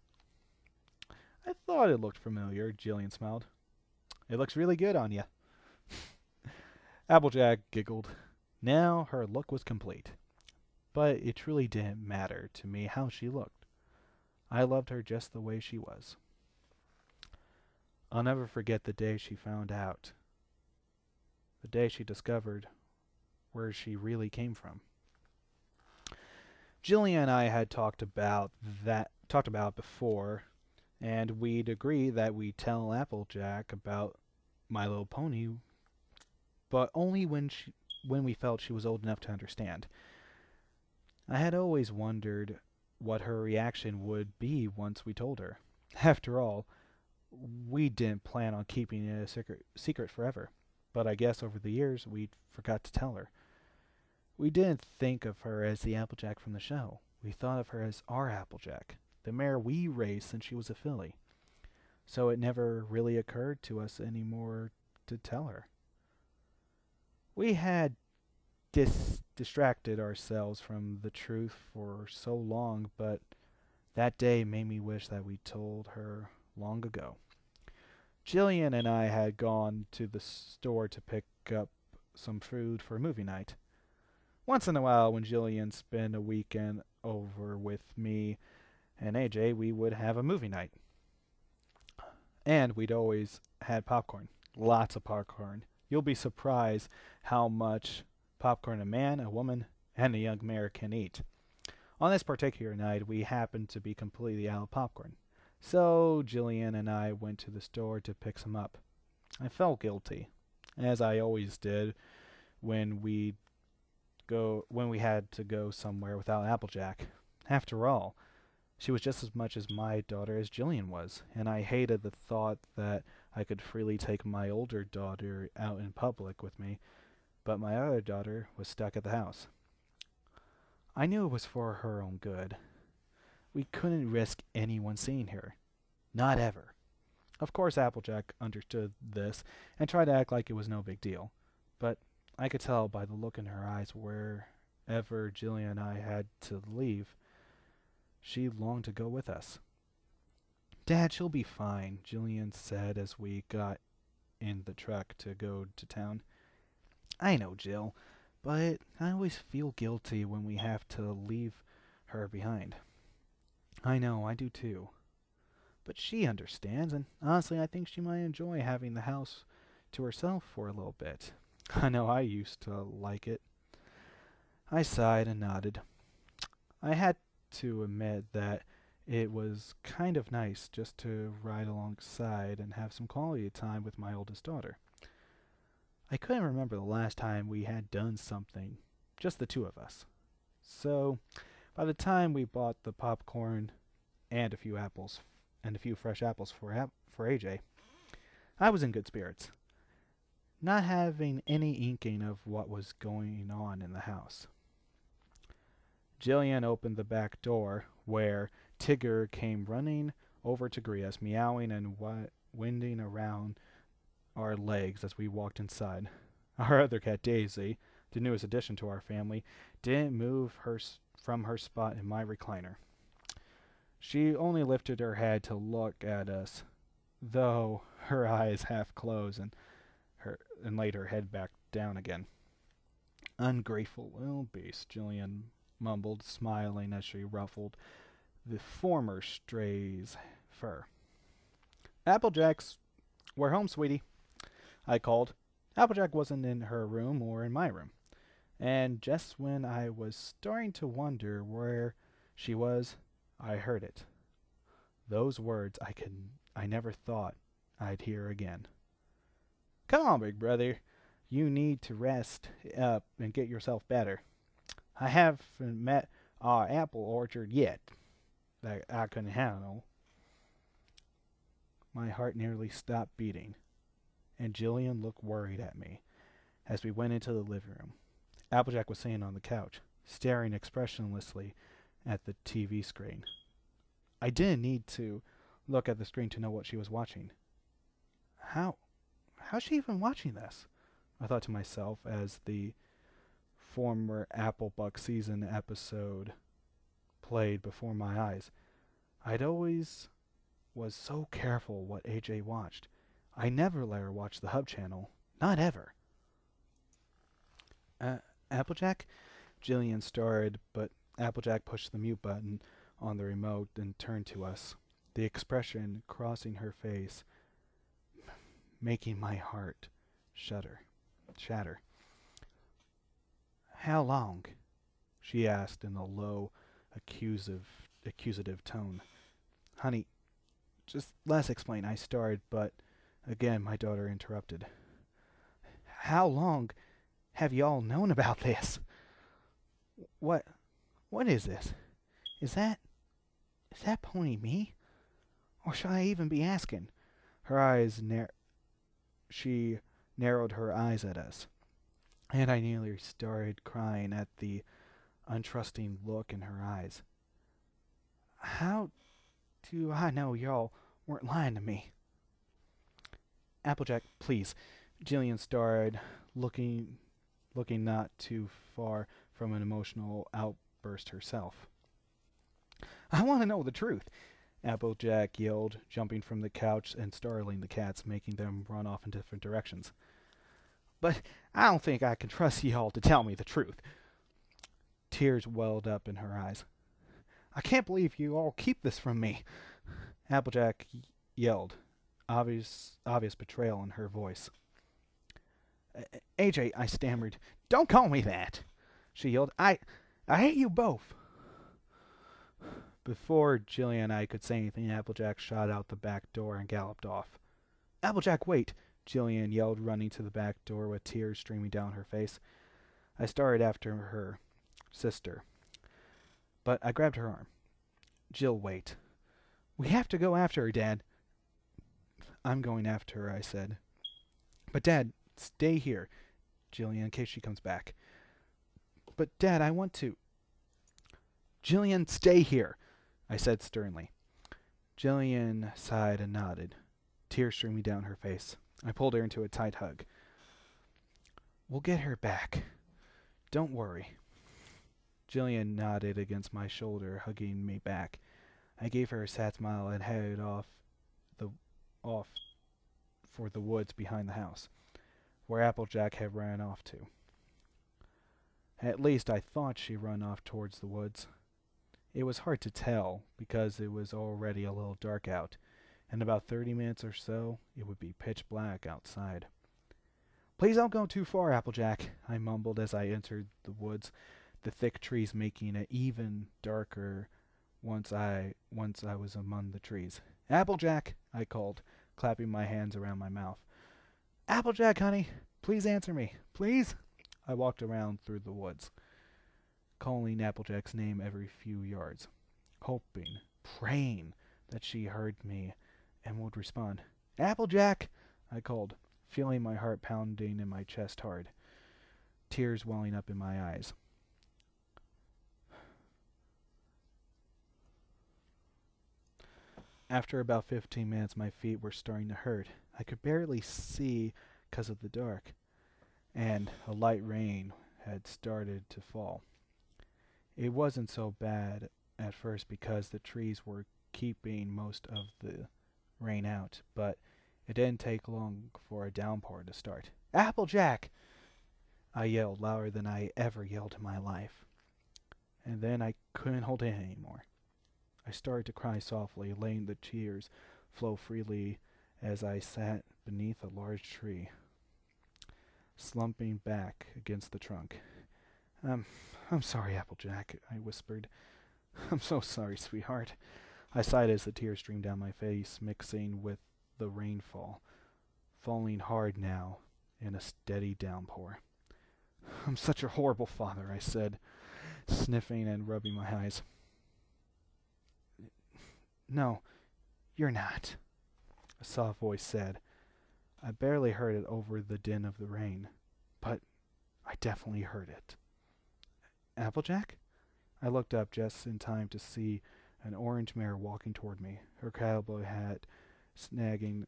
I thought it looked familiar, Jillian smiled. It looks really good on you. Applejack giggled. Now her look was complete. But it truly didn't matter to me how she looked. I loved her just the way she was. I'll never forget the day she found out. The day she discovered where she really came from. Jillian and I had talked about before, and we'd agree that we'd tell Applejack about My Little Pony, but only when we felt she was old enough to understand. I had always wondered what her reaction would be once we told her. After all, we didn't plan on keeping it a secret forever, but I guess over the years we forgot to tell her. We didn't think of her as the Applejack from the show. We thought of her as our Applejack, the mare we raised since she was a filly. So it never really occurred to us anymore to tell her. We had distracted ourselves from the truth for so long, but that day made me wish that we told her long ago. Jillian and I had gone to the store to pick up some food for movie night. Once in a while, when Jillian spent a weekend over with me and AJ, we would have a movie night. And we'd always had popcorn. Lots of popcorn. You'll be surprised how much popcorn a man, a woman, and a young mare can eat. On this particular night, we happened to be completely out of popcorn. So Jillian and I went to the store to pick some up. I felt guilty, as I always did when we had to go somewhere without Applejack. After all, she was just as much as my daughter as Jillian was, and I hated the thought that I could freely take my older daughter out in public with me, but my other daughter was stuck at the house. I knew it was for her own good. We couldn't risk anyone seeing her. Not ever. Of course, Applejack understood this and tried to act like it was no big deal, but I could tell by the look in her eyes wherever Jillian and I had to leave, she longed to go with us. Dad, she'll be fine, Jillian said as we got in the truck to go to town. I know, Jill, but I always feel guilty when we have to leave her behind. I know, I do too. But she understands, and honestly, I think she might enjoy having the house to herself for a little bit. I know I used to like it. I sighed and nodded. I had to admit that it was kind of nice just to ride alongside and have some quality time with my oldest daughter. I couldn't remember the last time we had done something, just the two of us. So, by the time we bought the popcorn and a few fresh apples for AJ, I was in good spirits, not having any inkling of what was going on in the house. Jillian opened the back door, where Tigger came running over to greet us, meowing and winding around our legs as we walked inside. Our other cat, Daisy, the newest addition to our family, didn't move from her spot in my recliner. She only lifted her head to look at us, though her eyes half closed and laid her head back down again. Ungrateful little beast, Jillian mumbled, smiling as she ruffled the former stray's fur. Applejack's, we're home, sweetie, I called. Applejack wasn't in her room or in my room, and just when I was starting to wonder where she was, I heard it. Those words I never thought I'd hear again. Come on, big brother. You need to rest up and get yourself better. I haven't met our apple orchard yet that I can handle. My heart nearly stopped beating, and Jillian looked worried at me as we went into the living room. Applejack was sitting on the couch, staring expressionlessly at the TV screen. I didn't need to look at the screen to know what she was watching. How's she even watching this? I thought to myself as the former Applebuck season episode played before my eyes. I'd always was so careful what AJ watched. I never let her watch the Hub channel. Not ever. Applejack? Jillian started, but Applejack pushed the mute button on the remote and turned to us, the expression crossing her face, making my heart shatter. How long? She asked in a low, accusative tone. Honey, just let's explain, I started, but again my daughter interrupted. How long have y'all known about this? What is this? Is that Pony me? Or should I even be asking? She narrowed her eyes at us, and I nearly started crying at the untrusting look in her eyes. How do I know y'all weren't lying to me? Applejack, please. Jillian started, looking not too far from an emotional outburst herself. I want to know the truth, Applejack yelled, jumping from the couch and startling the cats, making them run off in different directions. But I don't think I can trust y'all to tell me the truth. Tears welled up in her eyes. I can't believe you all keep this from me, Applejack yelled, obvious betrayal in her voice. AJ, I stammered. Don't call me that. She yelled. I hate you both. Before Jillian and I could say anything, Applejack shot out the back door and galloped off. Applejack, wait! Jillian yelled, running to the back door with tears streaming down her face. I started after her sister, but I grabbed her arm. Jill, wait. We have to go after her, Dad. I'm going after her, I said. But Dad, stay here, Jillian, in case she comes back. But Dad, I want to. Jillian, stay here, I said sternly. Jillian sighed and nodded, tears streaming down her face. I pulled her into a tight hug. We'll get her back. Don't worry. Jillian nodded against my shoulder, hugging me back. I gave her a sad smile and headed off for the woods behind the house, where Applejack had ran off to. At least I thought she ran off towards the woods. It was hard to tell, because it was already a little dark out. In about 30 minutes or so, it would be pitch black outside. Please don't go too far, Applejack, I mumbled as I entered the woods, the thick trees making it even darker once I was among the trees. Applejack, I called, clapping my hands around my mouth. Applejack, honey, please answer me, please. I walked around through the woods, calling Applejack's name every few yards, hoping, praying that she heard me and would respond. Applejack, I called, feeling my heart pounding in my chest hard, tears welling up in my eyes. After about 15 minutes, my feet were starting to hurt. I could barely see because of the dark, and a light rain had started to fall. It wasn't so bad at first because the trees were keeping most of the rain out, but it didn't take long for a downpour to start. Applejack! I yelled louder than I ever yelled in my life. And then I couldn't hold it anymore. I started to cry softly, letting the tears flow freely as I sat beneath a large tree, slumping back against the trunk. I'm sorry, Applejack, I whispered. I'm so sorry, sweetheart. I sighed as the tears streamed down my face, mixing with the rainfall, falling hard now in a steady downpour. I'm such a horrible father, I said, sniffing and rubbing my eyes. No, you're not, a soft voice said. I barely heard it over the din of the rain, but I definitely heard it. Applejack? I looked up just in time to see an orange mare walking toward me, her cowboy hat snagging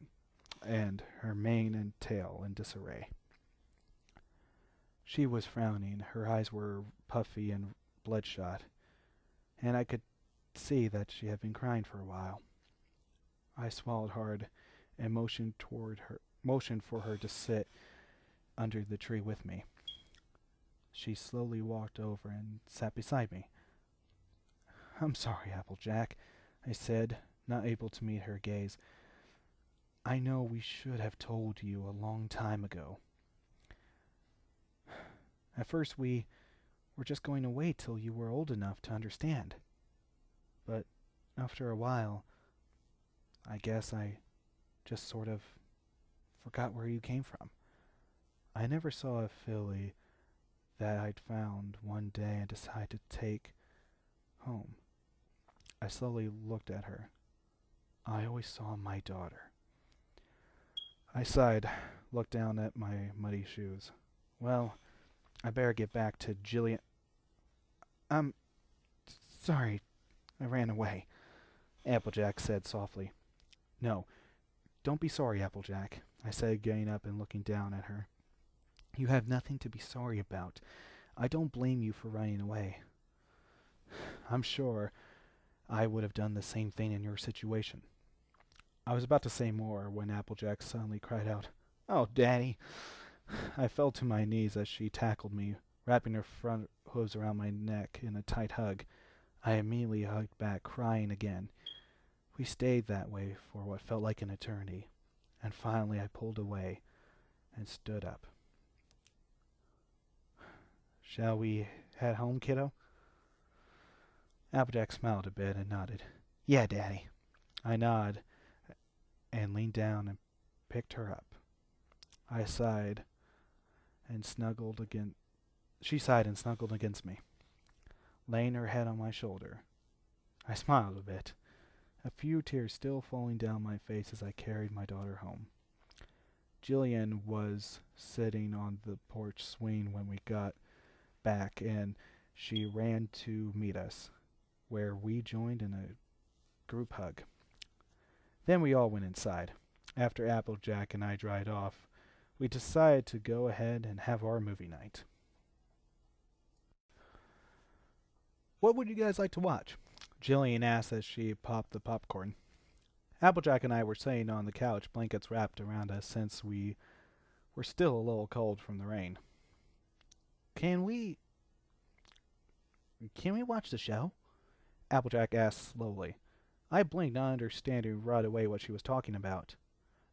and her mane and tail in disarray. She was frowning, her eyes were puffy and bloodshot, and I could see that she had been crying for a while. I swallowed hard and motioned for her to sit under the tree with me. She slowly walked over and sat beside me. I'm sorry, Applejack, I said, not able to meet her gaze. I know we should have told you a long time ago. At first we were just going to wait till you were old enough to understand. But after a while, I guess I just sort of forgot where you came from. I never saw a filly that I'd found one day and decided to take home. I slowly looked at her. I always saw my daughter. I sighed, looked down at my muddy shoes. Well, I better get back to Jillian. I'm sorry, I ran away, Applejack said softly. No, don't be sorry, Applejack, I said, getting up and looking down at her. You have nothing to be sorry about. I don't blame you for running away. I'm sure I would have done the same thing in your situation. I was about to say more when Applejack suddenly cried out, Oh, Daddy! I fell to my knees as she tackled me, wrapping her front hooves around my neck in a tight hug. I immediately hugged back, crying again. We stayed that way for what felt like an eternity, and finally I pulled away and stood up. Shall we head home, kiddo? Applejack smiled a bit and nodded. Yeah, Daddy. I nodded and leaned down and picked her up. I sighed and snuggled against. She sighed and snuggled against me, laying her head on my shoulder. I smiled a bit, a few tears still falling down my face as I carried my daughter home. Jillian was sitting on the porch swing when we got back, and she ran to meet us, where we joined in a group hug. Then we all went inside. After Applejack and I dried off, we decided to go ahead and have our movie night. What would you guys like to watch? Jillian asked as she popped the popcorn. Applejack and I were sitting on the couch, blankets wrapped around us since we were still a little cold from the rain. Can we watch the show? Applejack asked slowly. I blinked, not understanding right away what she was talking about.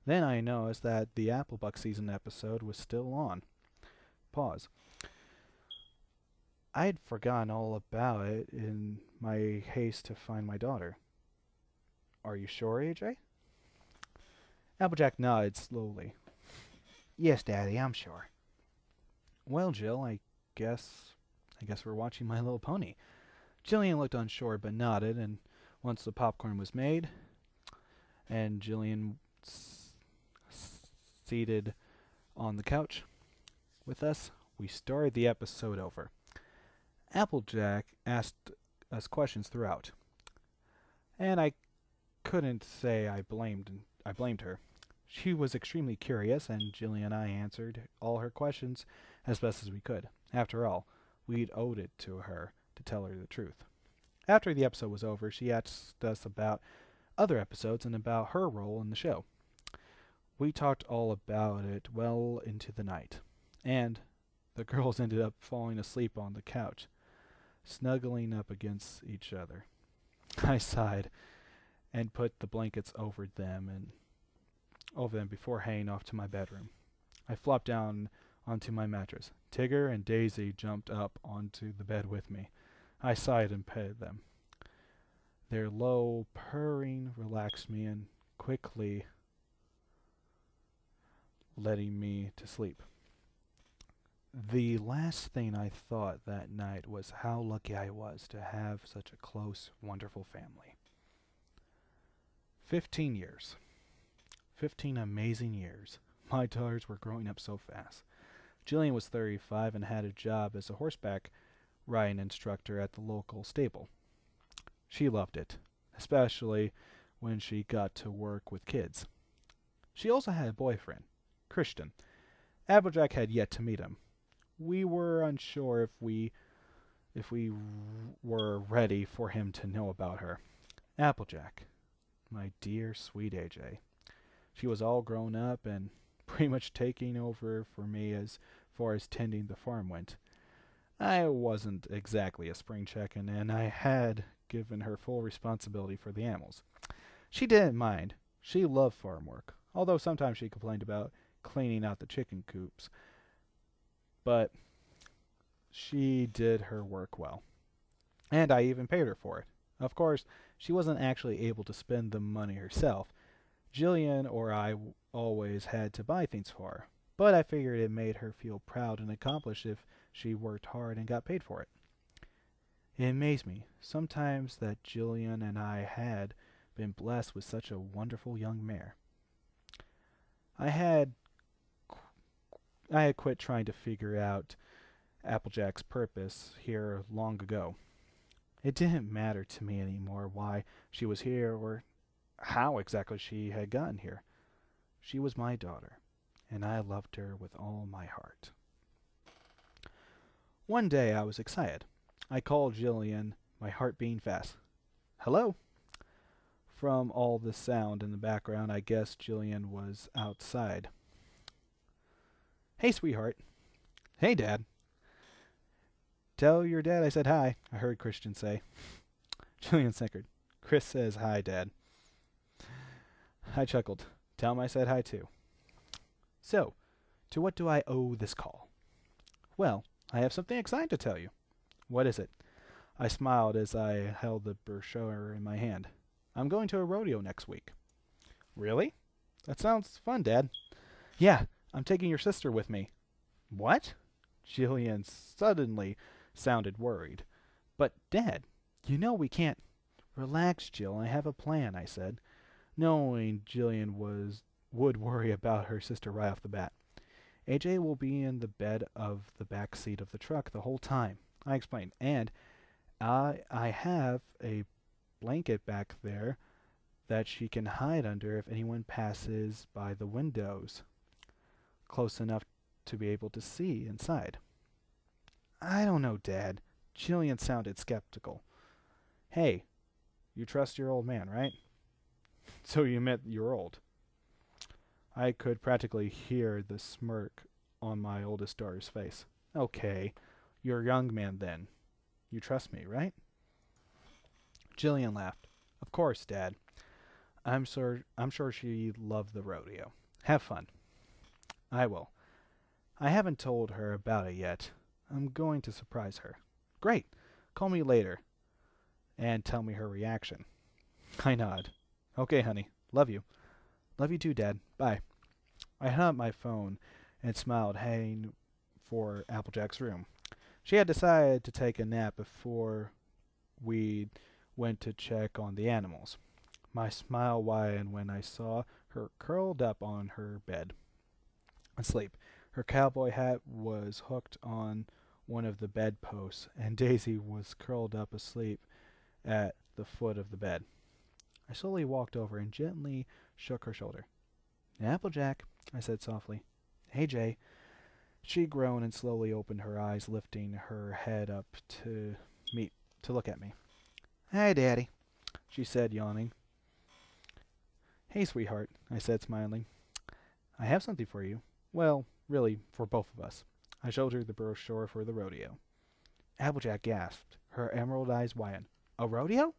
Then I noticed that the Applebuck season episode was still on. Pause. I had forgotten all about it in my haste to find my daughter. Are you sure, AJ? Applejack nodded slowly. Yes, Daddy, I'm sure. Well, Jill, I guess we're watching My Little Pony. Jillian looked unsure but nodded, and once the popcorn was made, and Jillian seated on the couch with us, we started the episode over. Applejack asked us questions throughout, and I couldn't say I blamed her. She was extremely curious, and Jillian and I answered all her questions as best as we could. After all, we'd owed it to her to tell her the truth. After the episode was over, she asked us about other episodes and about her role in the show. We talked all about it well into the night, and the girls ended up falling asleep on the couch, snuggling up against each other. I sighed and put the blankets over them before hanging off to my bedroom. I flopped down onto my mattress. Tigger and Daisy jumped up onto the bed with me. I sighed and petted them. Their low purring relaxed me and quickly letting me to sleep. The last thing I thought that night was how lucky I was to have such a close, wonderful family. 15 years. 15 amazing years. My daughters were growing up so fast. Jillian was 35 and had a job as a horseback riding instructor at the local stable. She loved it, especially when she got to work with kids. She also had a boyfriend, Christian. Applejack had yet to meet him. We were unsure if we were ready for him to know about her. Applejack, my dear sweet AJ. She was all grown up and pretty much taking over for me as far as tending the farm went. I wasn't exactly a spring chicken, and I had given her full responsibility for the animals. She didn't mind. She loved farm work, although sometimes she complained about cleaning out the chicken coops. But she did her work well, and I even paid her for it. Of course, she wasn't actually able to spend the money herself. Jillian or I always had to buy things for her, but I figured it made her feel proud and accomplished if she worked hard and got paid for it. It amazed me sometimes that Jillian and I had been blessed with such a wonderful young mare. I had quit trying to figure out Applejack's purpose here long ago. It didn't matter to me anymore why she was here or how exactly she had gotten here. She was my daughter, and I loved her with all my heart. One day I was excited. I called Jillian, my heart beating fast. Hello? From all the sound in the background, I guessed Jillian was outside. Hey, sweetheart. Hey, Dad. Tell your dad I said hi, I heard Christian say. Jillian snickered. Chris says hi, Dad. I chuckled. Tell him I said hi, too. So, to what do I owe this call? Well, I have something exciting to tell you. What is it? I smiled as I held the brochure in my hand. I'm going to a rodeo next week. Really? That sounds fun, Dad. Yeah, I'm taking your sister with me. What? Jillian suddenly sounded worried. But, Dad, you know we can't. Relax, Jill. I have a plan, I said, knowing Jillian would worry about her sister right off the bat. AJ will be in the bed of the back seat of the truck the whole time, I explained, and I have a blanket back there that she can hide under if anyone passes by the windows, close enough to be able to see inside. I don't know, Dad. Jillian sounded skeptical. Hey, you trust your old man, right? So you admit you're old. I could practically hear the smirk on my oldest daughter's face. Okay, you're a young man then. You trust me, right? Jillian laughed. Of course, Dad. I'm sure she'd love the rodeo. Have fun. I will. I haven't told her about it yet. I'm going to surprise her. Great. Call me later and tell me her reaction. I nod. Okay, honey. Love you. Love you too, Dad. Bye. I hung up my phone and smiled, heading for Applejack's room. She had decided to take a nap before we went to check on the animals. My smile widened when I saw her curled up on her bed, asleep. Her cowboy hat was hooked on one of the bedposts, and Daisy was curled up asleep at the foot of the bed. I slowly walked over and gently shook her shoulder. Applejack, I said softly. Hey, Jay. She groaned and slowly opened her eyes, lifting her head up to look at me. Hi, Daddy, she said, yawning. Hey, sweetheart, I said, smiling. I have something for you. Well, really, for both of us. I showed her the brochure for the rodeo. Applejack gasped, her emerald eyes widened. A rodeo?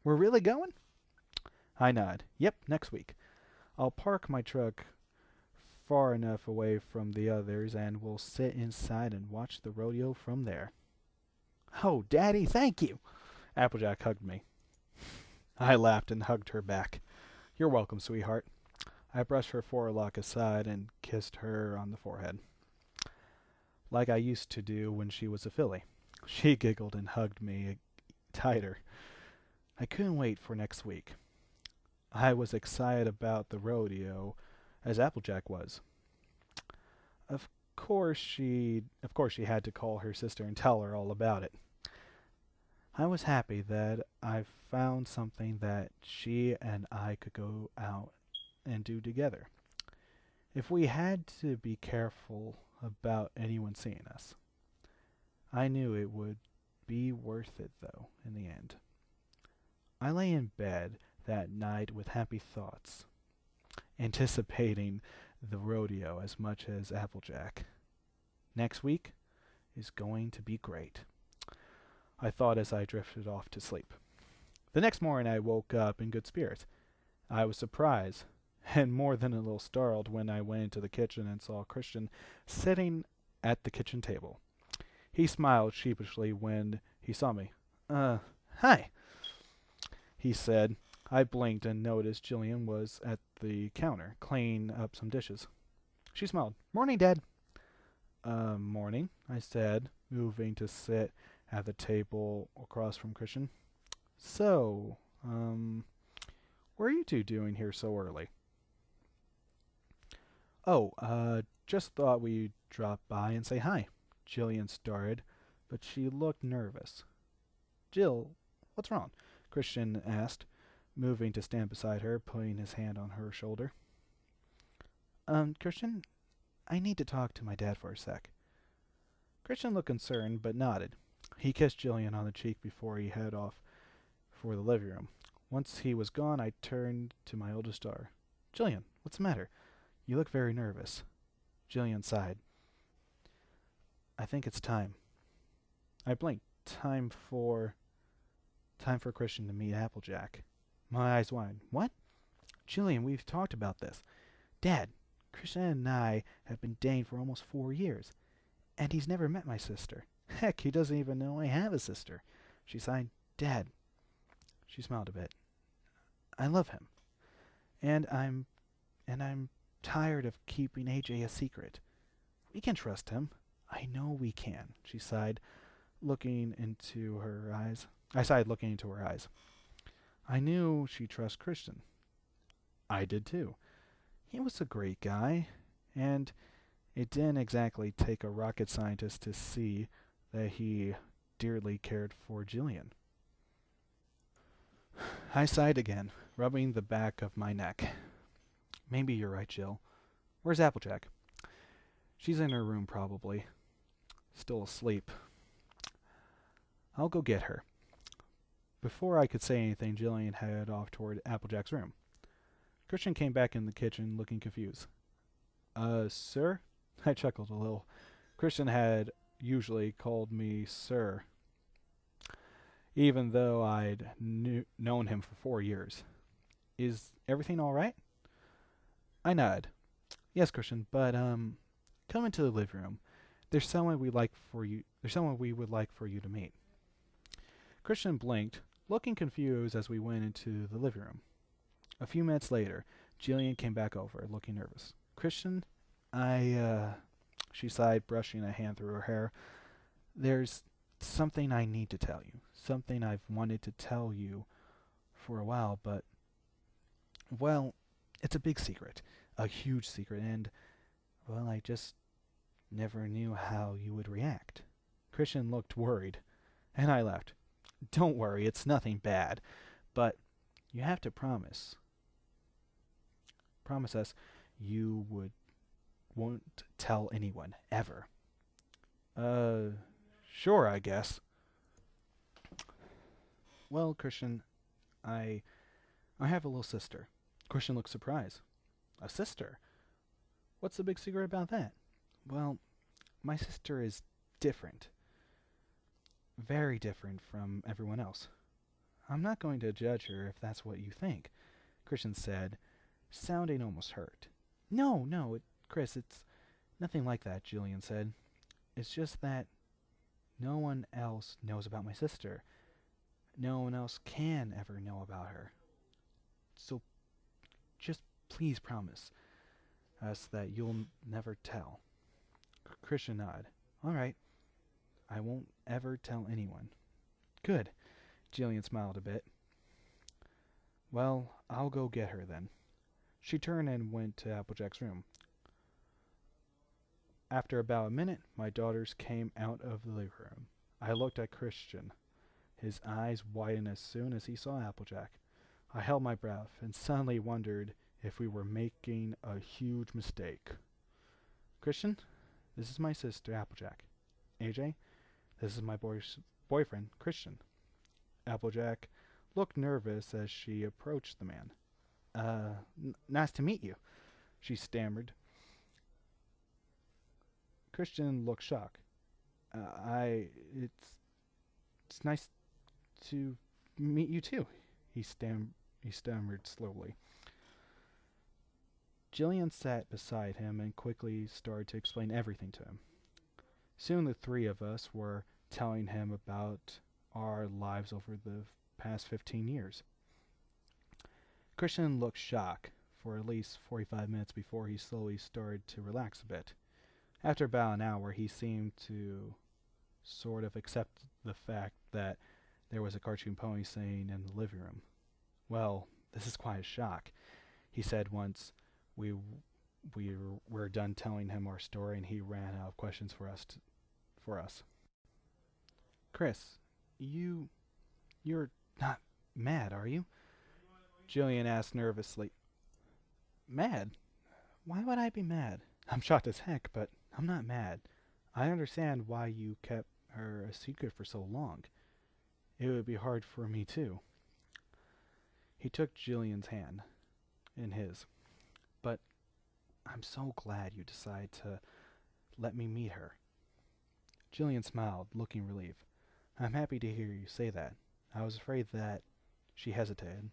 We're really going? I nodded. Yep, next week. I'll park my truck far enough away from the others, and we'll sit inside and watch the rodeo from there. Oh, Daddy, thank you! Applejack hugged me. I laughed and hugged her back. You're welcome, sweetheart. I brushed her forelock aside and kissed her on the forehead, like I used to do when she was a filly. She giggled and hugged me tighter. I couldn't wait for next week. I was excited about the rodeo, as Applejack was. Of course she had to call her sister and tell her all about it. I was happy that I found something that she and I could go out and do together. If we had to be careful about anyone seeing us. I knew it would be worth it, though, in the end. I lay in bed that night with happy thoughts, anticipating the rodeo as much as Applejack. Next week is going to be great, I thought as I drifted off to sleep. The next morning I woke up in good spirits. I was surprised, and more than a little startled, when I went into the kitchen and saw Christian sitting at the kitchen table. He smiled sheepishly when he saw me. Hi, he said. I blinked and noticed Jillian was at the counter, cleaning up some dishes. She smiled. Morning, Dad. Morning, I said, moving to sit at the table across from Christian. So, what are you two doing here so early? Oh, just thought we'd drop by and say hi. Jillian started, but she looked nervous. Jill, what's wrong? Christian asked, moving to stand beside her, putting his hand on her shoulder. Christian, I need to talk to my dad for a sec. Christian looked concerned, but nodded. He kissed Jillian on the cheek before he headed off for the living room. Once he was gone, I turned to my oldest daughter. Jillian, what's the matter? You look very nervous. Jillian sighed. I think it's time. I blinked. Time for Christian to meet Applejack. My eyes widened. What? Jillian, we've talked about this. Dad, Christian and I have been dating for almost 4 years. And he's never met my sister. Heck, he doesn't even know I have a sister. She sighed, Dad. She smiled a bit. I love him. And I'm tired of keeping AJ a secret. We can trust him. I know we can, she sighed, looking into her eyes. I sighed, looking into her eyes. I knew she'd trust Christian. I did too. He was a great guy, and it didn't exactly take a rocket scientist to see that he dearly cared for Jillian. I sighed again, rubbing the back of my neck. Maybe you're right, Jill. Where's Applejack? She's in her room, probably. Still asleep. I'll go get her. Before I could say anything, Jillian headed off toward Applejack's room. Christian came back in the kitchen, looking confused. Sir? I chuckled a little. Christian had usually called me sir, even though I'd known him for 4 years. Is everything all right? I nodded. Yes, Christian, but, come into the living room. There's someone we would like for you to meet. Christian blinked, looking confused as we went into the living room. A few minutes later, Jillian came back over, looking nervous. Christian, she sighed, brushing a hand through her hair. There's something I need to tell you. Something I've wanted to tell you for a while, but, well, it's a big secret. A huge secret, and, well, I just never knew how you would react. Christian looked worried, and I laughed. Don't worry, it's nothing bad, but you have to promise. Promise us you won't tell anyone, ever. Sure, I guess. Well, Christian, I have a little sister. Christian looked surprised. A sister? What's the big secret about that? Well, my sister is different. Very different from everyone else. I'm not going to judge her if that's what you think, Christian said, sounding almost hurt. No, Chris, it's nothing like that, Jillian said. It's just that no one else knows about my sister. No one else can ever know about her. So just please promise us that you'll never tell. Christian nodded. All right. I won't ever tell anyone. Good. Jillian smiled a bit. Well, I'll go get her then. She turned and went to Applejack's room. After about a minute, my daughters came out of the living room. I looked at Christian. His eyes widened as soon as he saw Applejack. I held my breath and suddenly wondered if we were making a huge mistake. Christian, this is my sister, Applejack. AJ, this is my boyfriend, Christian. Applejack looked nervous as she approached the man. Nice to meet you, she stammered. Christian looked shocked. It's nice to meet you too, he stammered slowly. Jillian sat beside him and quickly started to explain everything to him. Soon the three of us were telling him about our lives over the past 15 years. Christian looked shocked for at least 45 minutes before he slowly started to relax a bit. After about an hour, he seemed to sort of accept the fact that there was a cartoon pony singing in the living room. Well, this is quite a shock, he said once we were done telling him our story and he ran out of questions for us. Chris, you're not mad, are you? Jillian asked nervously. Mad? Why would I be mad? I'm shocked as heck, but I'm not mad. I understand why you kept her a secret for so long. It would be hard for me too. He took Jillian's hand in his. But I'm so glad you decided to let me meet her. Jillian smiled, looking relieved. I'm happy to hear you say that. I was afraid that... She hesitated.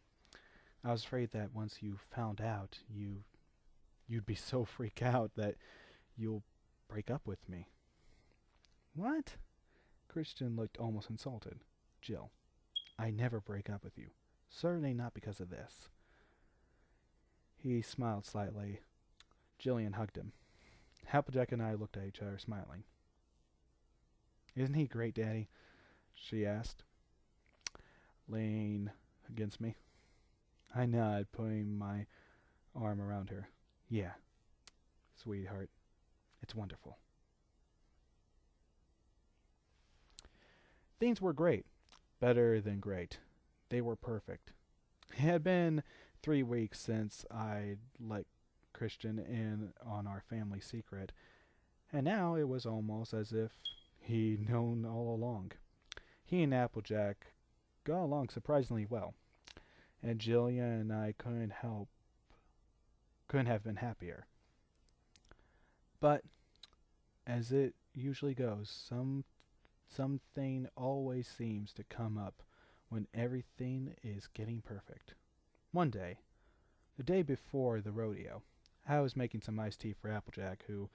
I was afraid that once you found out, you'd be so freaked out that you'll break up with me. What? Christian looked almost insulted. Jill, I never break up with you. Certainly not because of this. He smiled slightly. Jillian hugged him. Applejack and I looked at each other, smiling. Isn't he great, Daddy? She asked, laying against me. I nodded, putting my arm around her. Yeah, sweetheart, it's wonderful. Things were great. Better than great. They were perfect. It had been 3 weeks since I'd let Christian in on our family secret, and now it was almost as if he'd known all along. He and Applejack got along surprisingly well, and Jillian and I couldn't have been happier. But as it usually goes, something always seems to come up when everything is getting perfect. One day, the day before the rodeo, I was making some iced tea for Applejack, who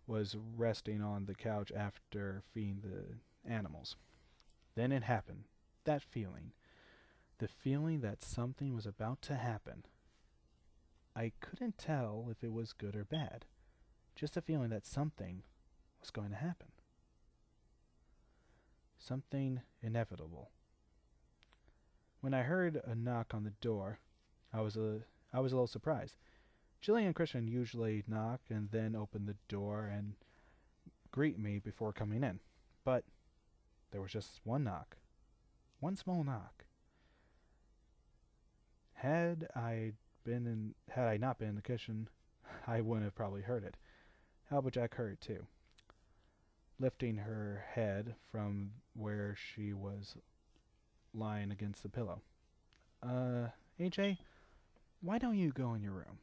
was resting on the couch after feeding the animals. Then it happened. That feeling. The feeling that something was about to happen. I couldn't tell if it was good or bad. Just a feeling that something was going to happen. Something inevitable. When I heard a knock on the door, I was a little surprised. Jillian and Christian usually knock and then open the door and greet me before coming in. But there was just one knock. One small knock. Had I not been in the kitchen, I wouldn't have probably heard it. Applejack heard it too, lifting her head from where she was lying against the pillow. AJ, why don't you go in your room?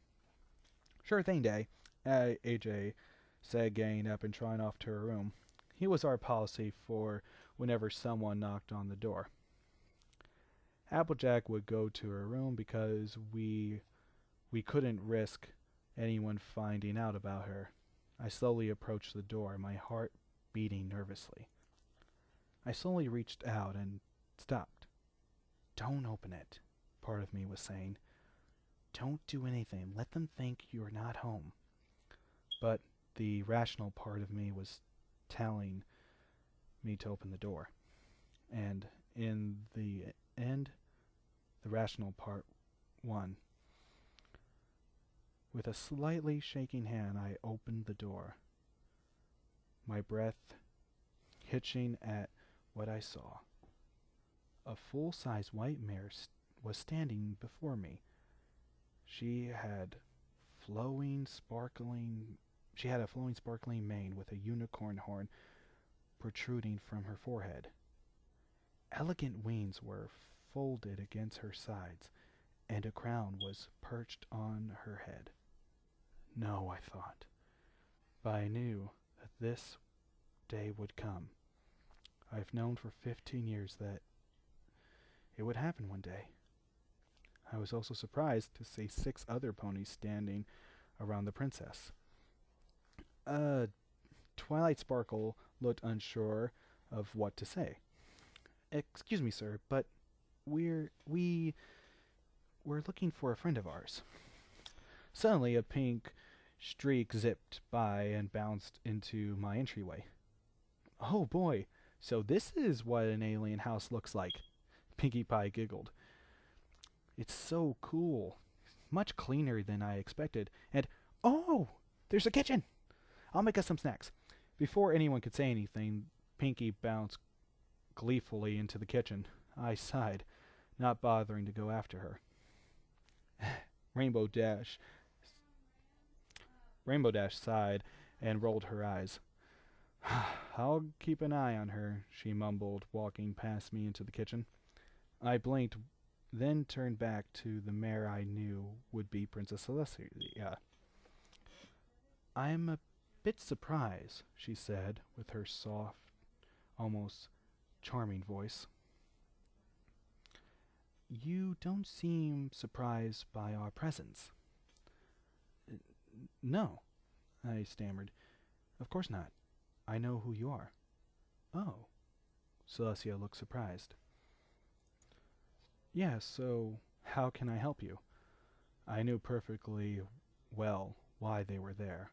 Sure thing, Day, AJ said, getting up and trying off to her room. It was our policy for whenever someone knocked on the door. Applejack would go to her room because we couldn't risk anyone finding out about her. I slowly approached the door, my heart beating nervously. I slowly reached out and stopped. Don't open it, part of me was saying. Don't do anything. Let them think you're not home. But the rational part of me was telling me to open the door. And in the end, the rational part won. With a slightly shaking hand, I opened the door, my breath hitching at what I saw. A full-size white mare was standing before me. She had a flowing, sparkling mane with a unicorn horn protruding from her forehead. Elegant wings were folded against her sides, and a crown was perched on her head. No, I thought, but I knew that this day would come. I've known for 15 years that it would happen one day. I was also surprised to see 6 other ponies standing around the princess. Twilight Sparkle looked unsure of what to say. Excuse me, sir, but we're looking for a friend of ours. Suddenly, a pink streak zipped by and bounced into my entryway. Oh boy, so this is what an alien house looks like. Pinkie Pie giggled. It's so cool. Much cleaner than I expected. And, oh, there's a kitchen. I'll make us some snacks. Before anyone could say anything, Pinkie bounced gleefully into the kitchen. I sighed, not bothering to go after her. Rainbow Dash sighed and rolled her eyes. I'll keep an eye on her, she mumbled, walking past me into the kitchen. I blinked, then turned back to the mare I knew would be Princess Celestia. I'm a bit surprised, she said, with her soft, almost charming voice. You don't seem surprised by our presence. No, I stammered. Of course not. I know who you are. Celestia looked surprised. Yeah, so how can I help you? I knew perfectly well why they were there,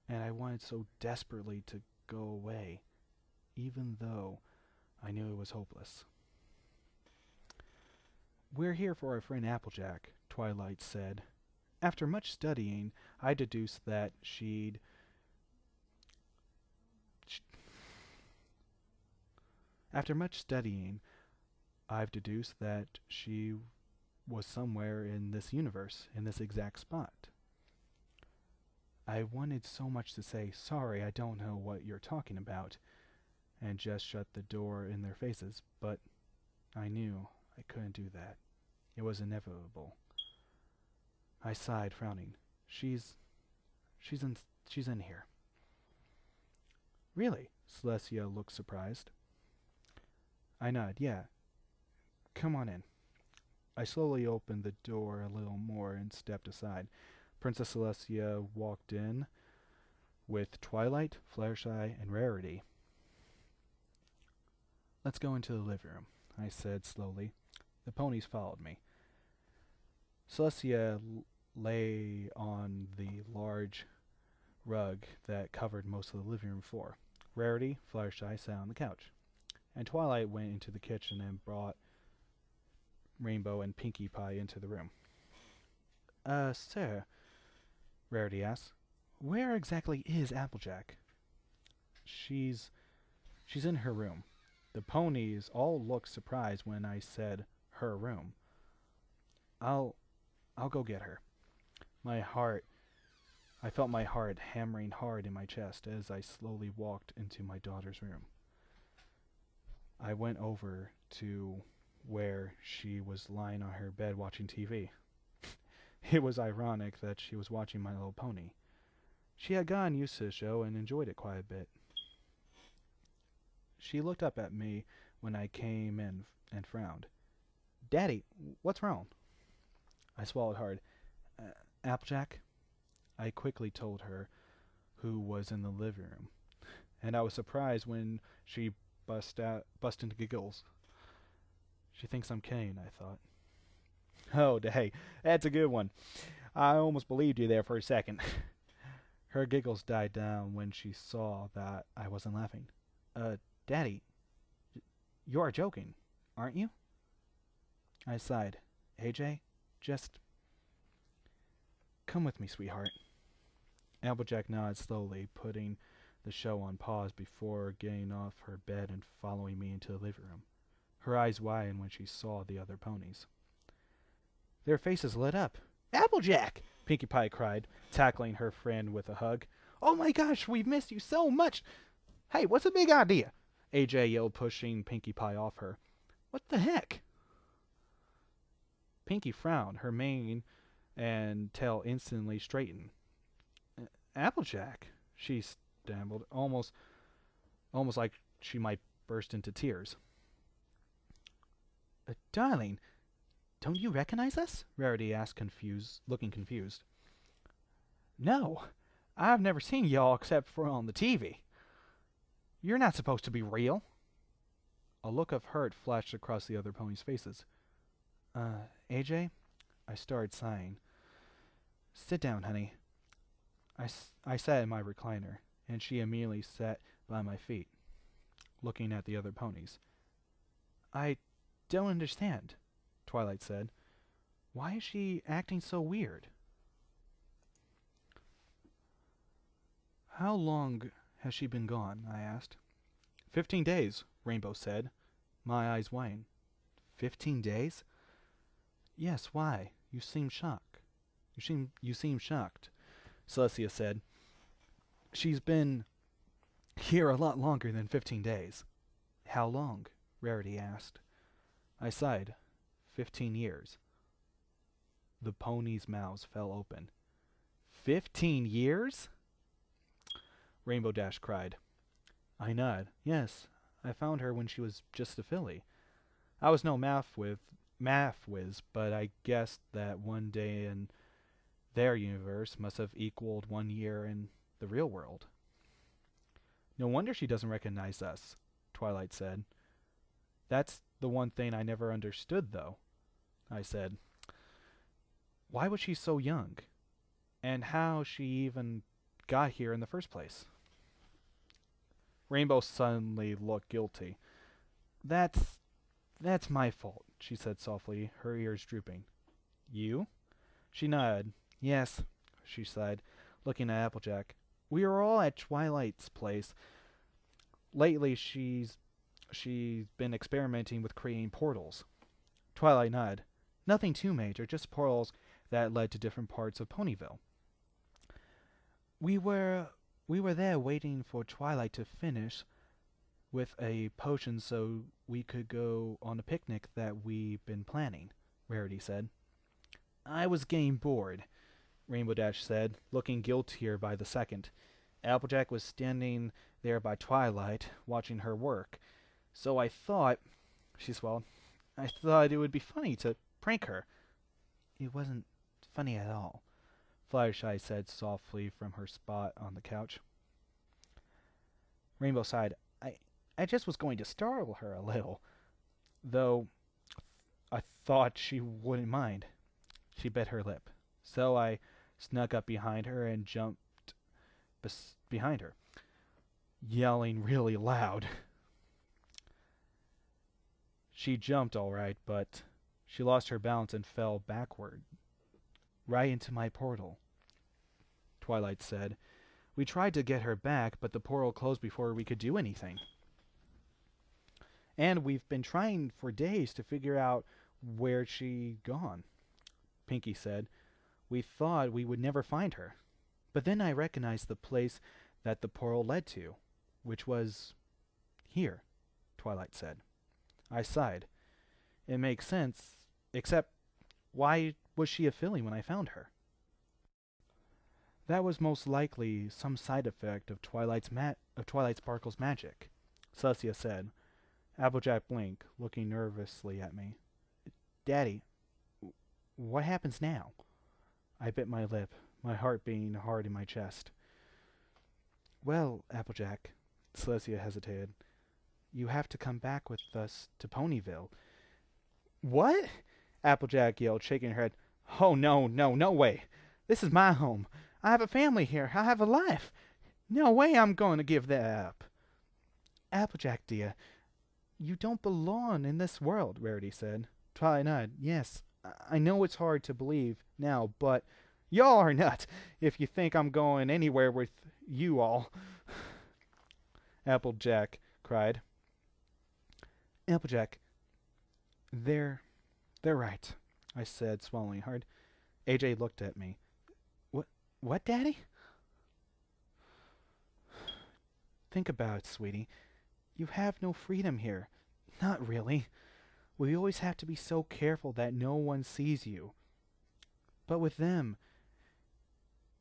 and I wanted so desperately to go away, even though I knew it was hopeless. We're here for our friend Applejack, Twilight said. After much studying, I deduced that sh- After much studying, I've deduced that she was somewhere in this universe, in this exact spot. I wanted so much to say, sorry, I don't know what you're talking about, and just shut the door in their faces, but I knew I couldn't do that. It was inevitable. I sighed, frowning. She's she's in here. Really? Celestia looked surprised. I nodded. Yeah. Come on in. I slowly opened the door a little more and stepped aside. Princess Celestia walked in with Twilight, Fluttershy, and Rarity. Let's go into the living room, I said slowly. The ponies followed me. Celestia lay on the large rug that covered most of the living room floor. Rarity, Fluttershy, sat on the couch. And Twilight went into the kitchen and brought Rainbow and Pinkie Pie into the room. Sir, Rarity asked, where exactly is Applejack? She's in her room. The ponies all looked surprised when I said her room. I'll go get her. I felt my heart hammering hard in my chest as I slowly walked into my daughter's room. I went over to where she was lying on her bed watching TV. It was ironic that she was watching My Little Pony. She had gotten used to the show and enjoyed it quite a bit. She looked up at me when I came in and frowned. Daddy, what's wrong? I swallowed hard. Applejack? I quickly told her who was in the living room, and I was surprised when she bust into giggles. She thinks I'm kidding, I thought. Oh, hey, that's a good one. I almost believed you there for a second. Her giggles died down when she saw that I wasn't laughing. Daddy, you are joking, aren't you? I sighed. AJ, just come with me, sweetheart. Applejack nodded slowly, putting the show on pause before getting off her bed and following me into the living room. Her eyes widened when she saw the other ponies. Their faces lit up. Applejack! Pinkie Pie cried, tackling her friend with a hug. Oh my gosh, we've missed you so much! Hey, what's the big idea? AJ yelled, pushing Pinkie Pie off her. What the heck? Pinkie frowned, her mane and tail instantly straightened. Applejack, she stammered, almost like she might burst into tears. Darling, don't you recognize us? Rarity asked, looking confused. No, I've never seen y'all except for on the TV. You're not supposed to be real. A look of hurt flashed across the other ponies' faces. AJ? I started sighing. Sit down, honey. I sat in my recliner, and she immediately sat by my feet, looking at the other ponies. I don't understand, Twilight said. Why is she acting so weird? How long has she been gone? I asked. 15 days, Rainbow said. My eyes widened. 15 days? Yes, why? You seem shocked. You seem shocked, Celestia said. She's been here a lot longer than 15 days. How long? Rarity asked. I sighed. 15 years. The ponies' mouths fell open. 15 years? Rainbow Dash cried. I nodded. Yes, I found her when she was just a filly. I was no math whiz, but I guessed that one day in their universe must have equaled 1 year in the real world. No wonder she doesn't recognize us, Twilight said. That's the one thing I never understood, though, I said. Why was she so young? And how she even got here in the first place? Rainbow suddenly looked guilty. That's that's my fault, she said softly, her ears drooping. You? She nodded. Yes, she sighed, looking at Applejack. We were all at Twilight's place. Lately she's been experimenting with creating portals. Twilight nodded. Nothing too major, just portals that led to different parts of Ponyville. We were we were there waiting for Twilight to finish with a potion so we could go on a picnic that we've been planning, Rarity said. I was getting bored, Rainbow Dash said, looking guiltier by the second. Applejack was standing there by Twilight, watching her work. So I thought, she swallowed, I thought it would be funny to prank her. It wasn't funny at all, Fluttershy said softly from her spot on the couch. Rainbow sighed. I just was going to startle her a little, though I thought she wouldn't mind. She bit her lip. So I snuck up behind her and jumped behind her, yelling really loud. She jumped all right, but she lost her balance and fell backward, right into my portal, Twilight said. We tried to get her back, but the portal closed before we could do anything. And we've been trying for days to figure out where she'd gone, Pinkie said. We thought we would never find her. But then I recognized the place that the portal led to, which was here, Twilight said. I sighed. It makes sense, except why was she a filly when I found her? That was most likely some side effect of Twilight Sparkle's magic, Celestia said. Applejack blinked, looking nervously at me. Daddy, what happens now? I bit my lip, my heart beating hard in my chest. Well, Applejack, Celestia hesitated, you have to come back with us to Ponyville. What? Applejack yelled, shaking her head. Oh, no, no way. This is my home. I have a family here. I have a life. No way I'm going to give that up. Applejack, dear, you don't belong in this world, Rarity said. Twilight nodded. Yes, I know it's hard to believe now, but y'all are nuts if you think I'm going anywhere with you all. Applejack cried. Applejack, they're right, I said, swallowing hard. AJ looked at me. What, Daddy? Think about it, sweetie. You have no freedom here. Not really. We always have to be so careful that no one sees you. But with them,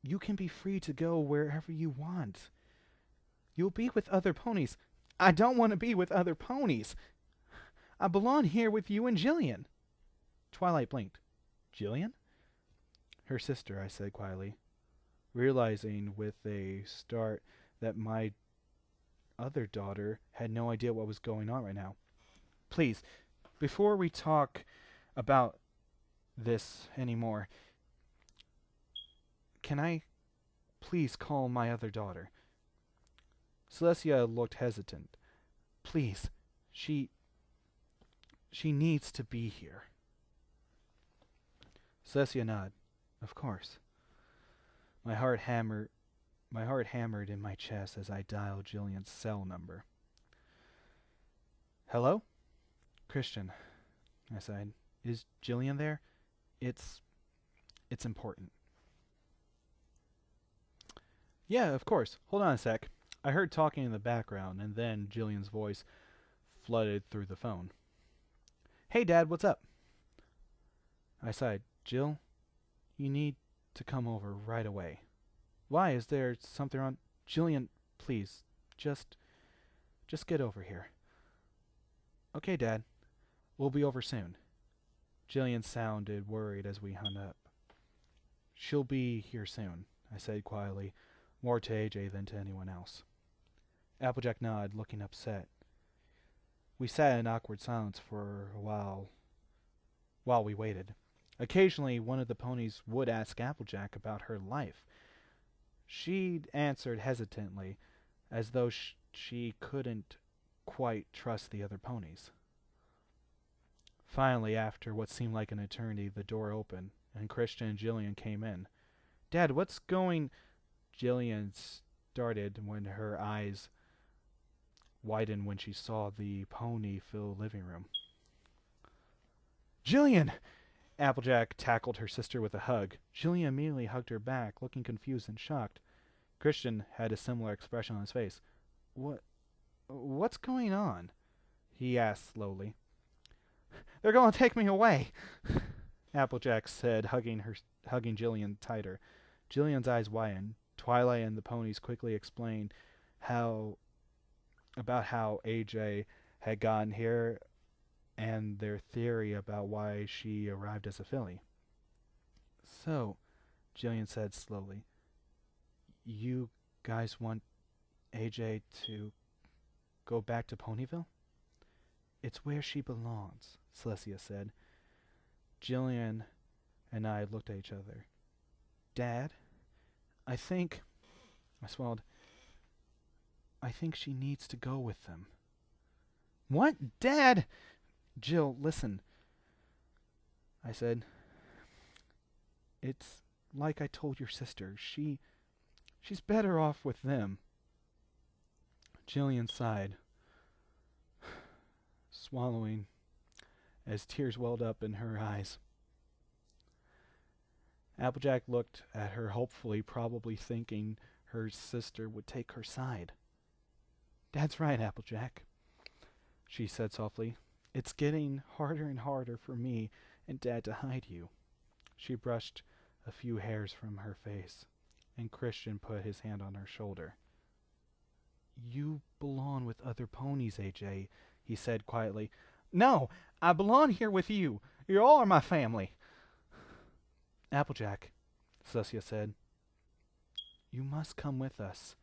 you can be free to go wherever you want. You'll be with other ponies. I don't want to be with other ponies. I belong here with you and Jillian. Twilight blinked. Jillian? Her sister, I said quietly, realizing with a start that my other daughter had no idea what was going on right now. Please, before we talk about this anymore, can I please call my other daughter? Celestia looked hesitant. Please, she needs to be here. Celestia nodded. Of course. My heart hammered in my chest as I dialed Jillian's cell number. Hello? Christian, I sighed. Is Jillian there? It's important. Yeah, of course. Hold on a sec. I heard talking in the background, and then Jillian's voice flooded through the phone. Hey, Dad, what's up? I sighed. Jill, you need to come over right away. Why? Is there something wrong? Jillian, please, just get over here. Okay, Dad. We'll be over soon. Jillian sounded worried as we hung up. She'll be here soon, I said quietly, more to AJ than to anyone else. Applejack nodded, looking upset. We sat in awkward silence for a while we waited. Occasionally, one of the ponies would ask Applejack about her life. She answered hesitantly, as though she couldn't quite trust the other ponies. Finally, after what seemed like an eternity, the door opened, and Christian and Jillian came in. Dad, what's going... Jillian started when her eyes widened when she saw the pony-filled living room. Jillian! Applejack tackled her sister with a hug. Jillian immediately hugged her back, looking confused and shocked. Christian had a similar expression on his face. What's going on? He asked slowly. They're going to take me away, Applejack said, hugging Jillian tighter. Jillian's eyes widened. Twilight and the ponies quickly explained about how AJ had gotten here and their theory about why she arrived as a filly. So, Jillian said slowly, you guys want AJ to go back to Ponyville? It's where she belongs, Celestia said. Jillian and I looked at each other. Dad, I swallowed. I think she needs to go with them. What? Dad! Jill, listen. I said, it's like I told your sister. She's better off with them. Jillian sighed, swallowing as tears welled up in her eyes. Applejack looked at her hopefully, probably thinking her sister would take her side. Dad's right, Applejack, she said softly. It's getting harder and harder for me and Dad to hide you. She brushed a few hairs from her face, and Christian put his hand on her shoulder. You belong with other ponies, AJ, he said quietly. No, I belong here with you. You all are my family. Applejack, Celestia said, you must come with us.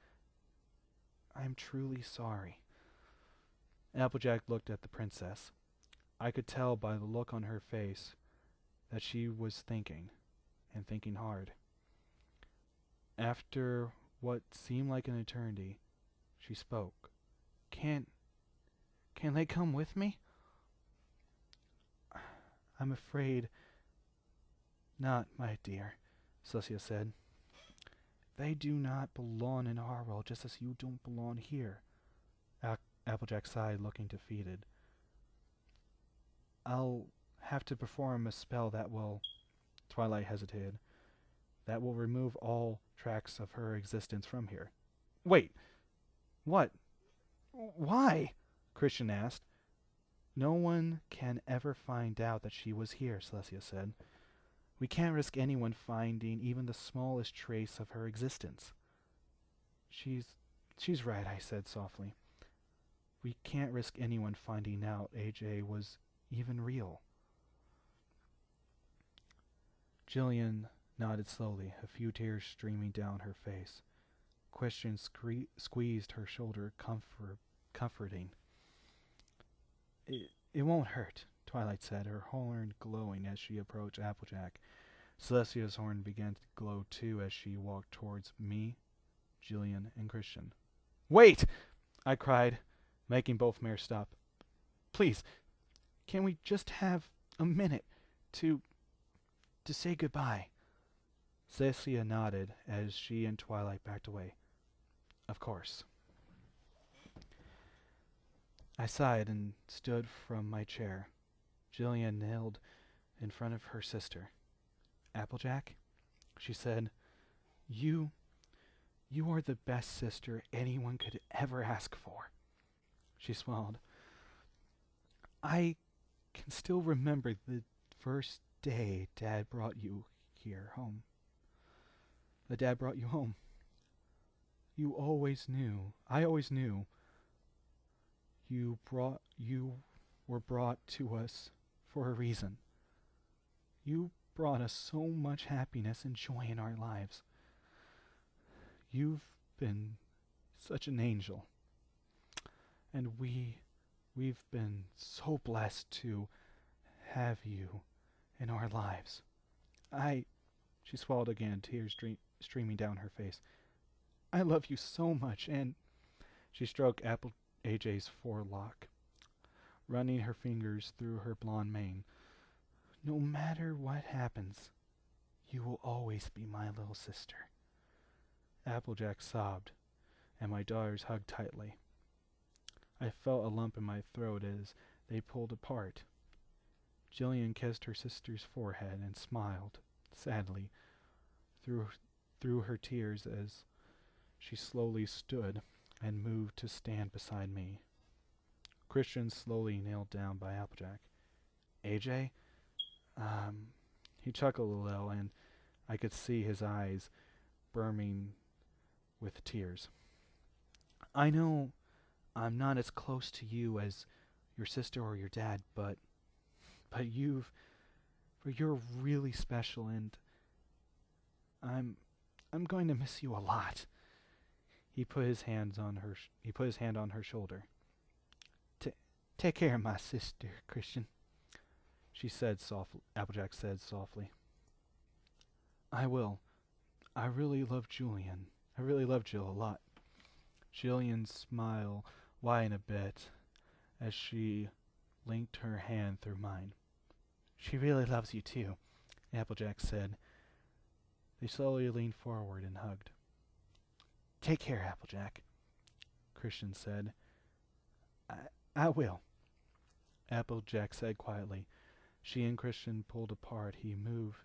I'm truly sorry. Applejack looked at the princess. I could tell by the look on her face that she was thinking, and thinking hard. After what seemed like an eternity, she spoke. Can they come with me? I'm afraid not, my dear, Celestia said. They do not belong in our world, just as you don't belong here. Applejack sighed, looking defeated. I'll have to perform a spell that will... Twilight hesitated. That will remove all tracks of her existence from here. Wait! What? Why? Christian asked. No one can ever find out that she was here, Celestia said. We can't risk anyone finding even the smallest trace of her existence. She's right, I said softly. We can't risk anyone finding out AJ was even real. Jillian nodded slowly, a few tears streaming down her face. Christian squeezed her shoulder, comforting. It won't hurt, Twilight said, her horn glowing as she approached Applejack. Celestia's horn began to glow too as she walked towards me, Jillian, and Christian. Wait! I cried, making both mares stop. Please, can we just have a minute to say goodbye? Celestia nodded as she and Twilight backed away. Of course. I sighed and stood from my chair. Jillian knelt in front of her sister. Applejack, she said, you are the best sister anyone could ever ask for. She smiled. I can still remember the first day Dad brought you here home. The Dad brought you home. I always knew you were brought to us for a reason. You brought us so much happiness and joy in our lives. You've been such an angel. And we We've been so blessed to have you in our lives. I. She swallowed again, tears streaming down her face. I love you so much, and she stroked AJ's forelock, running her fingers through her blonde mane. No matter what happens, you will always be my little sister. Applejack sobbed, and my daughters hugged tightly. I felt a lump in my throat as they pulled apart. Jillian kissed her sister's forehead and smiled, sadly, through her tears as she slowly stood and moved to stand beside me. Christian slowly knelt down by Applejack. AJ? He chuckled a little, and I could see his eyes brimming with tears. I know I'm not as close to you as your sister or your dad, but you're really special, and I'm going to miss you a lot. He put his hand on her shoulder. Take care of my sister, Christian, she said softly. Applejack said softly. I will. I really love Julian. I really love Jill a lot. Jillian's smile widened a bit as she linked her hand through mine. She really loves you too, Applejack said. They slowly leaned forward and hugged. Take care, Applejack, Christian said. I will, Applejack said quietly. She and Christian pulled apart. He moved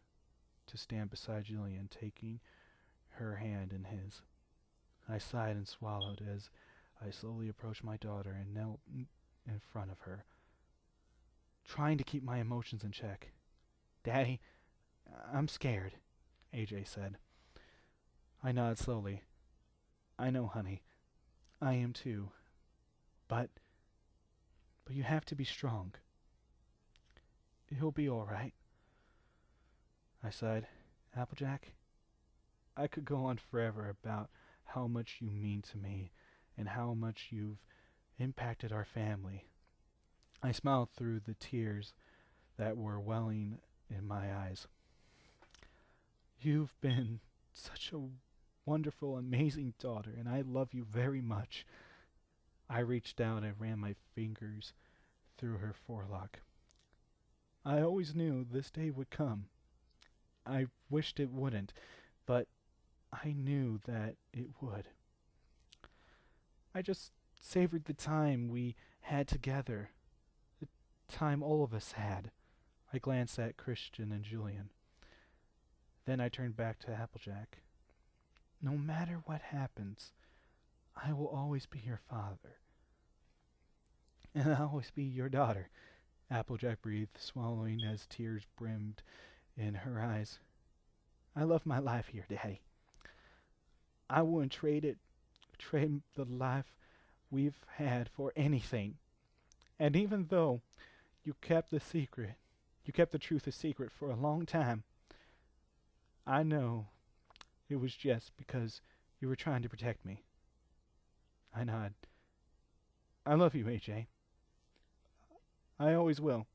to stand beside Jillian, taking her hand in his. I sighed and swallowed as I slowly approached my daughter and knelt in front of her, trying to keep my emotions in check. Daddy, I'm scared, AJ said. I nodded slowly. I know, honey. I am too. But you have to be strong. He'll be all right. I sighed. Applejack, I could go on forever about how much you mean to me and how much you've impacted our family. I smiled through the tears that were welling in my eyes. You've been such a wonderful, amazing daughter, and I love you very much. I reached out and ran my fingers through her forelock. I always knew this day would come. I wished it wouldn't, but I knew that it would. I just savored the time we had together, the time all of us had. I glanced at Christian and Julian. Then I turned back to Applejack. No matter what happens, I will always be your father. And I'll always be your daughter, Applejack breathed, swallowing as tears brimmed in her eyes. I love my life here, Daddy. I wouldn't trade the life we've had for anything. And even though you kept the truth a secret for a long time, I know it was just because you were trying to protect me. I nod. I love you, AJ. I always will.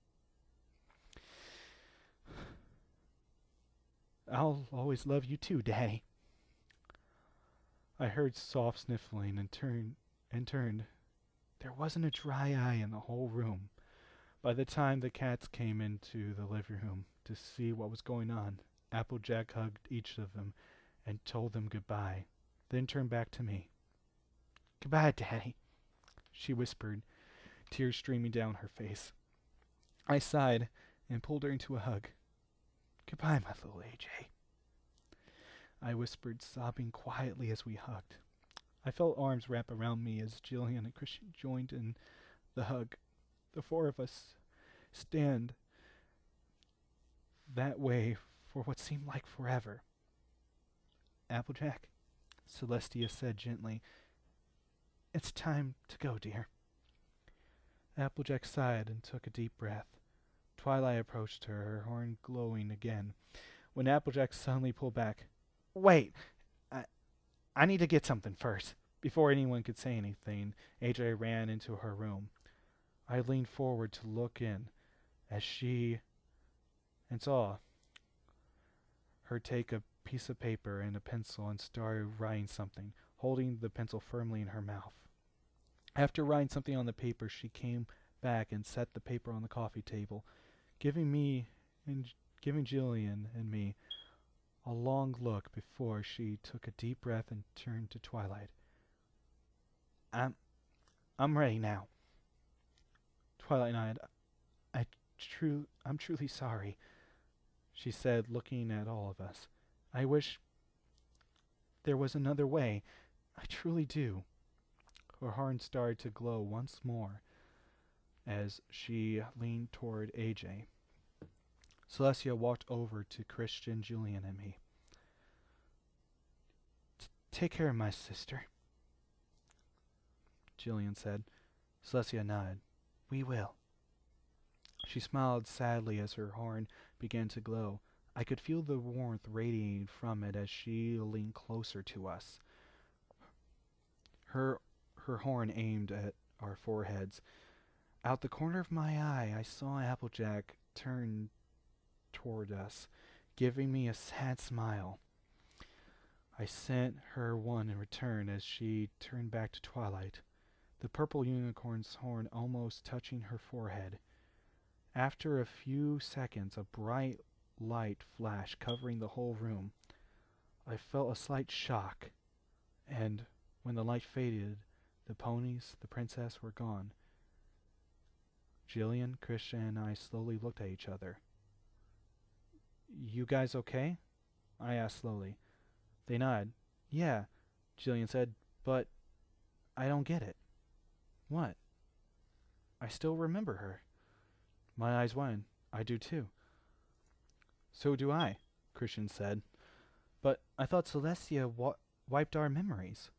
I'll always love you too, Daddy. I heard soft sniffling and turned. There wasn't a dry eye in the whole room. By the time the cats came into the living room to see what was going on, Applejack hugged each of them and told them goodbye, then turned back to me. Goodbye, Daddy, she whispered, tears streaming down her face. I sighed and pulled her into a hug. Goodbye, my little AJ, I whispered, sobbing quietly as we hugged. I felt arms wrap around me as Jillian and Christian joined in the hug. The four of us stand that way for what seemed like forever. Applejack, Celestia said gently, it's time to go, dear. Applejack sighed and took a deep breath. Twilight approached her, her horn glowing again, when Applejack suddenly pulled back. Wait, I need to get something first. Before anyone could say anything, AJ ran into her room. I leaned forward to look in as she and saw her take a piece of paper and a pencil and started writing something, holding the pencil firmly in her mouth. After writing something on the paper, she came back and set the paper on the coffee table, giving Jillian and me a long look before she took a deep breath and turned to Twilight. I'm ready now. Twilight nodded. I'm truly sorry, she said, looking at all of us. I wish there was another way. I truly do. Her heart started to glow once more as she leaned toward AJ. Celestia walked over to Christian, Julian, and me. Take care of my sister, Jillian said. Celestia nodded. We will. She smiled sadly as her horn began to glow. I could feel the warmth radiating from it as she leaned closer to us. Her horn aimed at our foreheads. Out the corner of my eye, I saw Applejack turn toward us, giving me a sad smile. I sent her one in return as she turned back to Twilight, the purple unicorn's horn almost touching her forehead. After a few seconds, a bright light flashed, covering the whole room. I felt a slight shock, and when the light faded, the ponies, the princess, were gone. Jillian, Christian, and I slowly looked at each other. You guys okay? I asked slowly. They nodded. Yeah, Jillian said, but I don't get it. What? I still remember her. My eyes widened. I do too. So do I, Christian said. But I thought Celestia wiped our memories,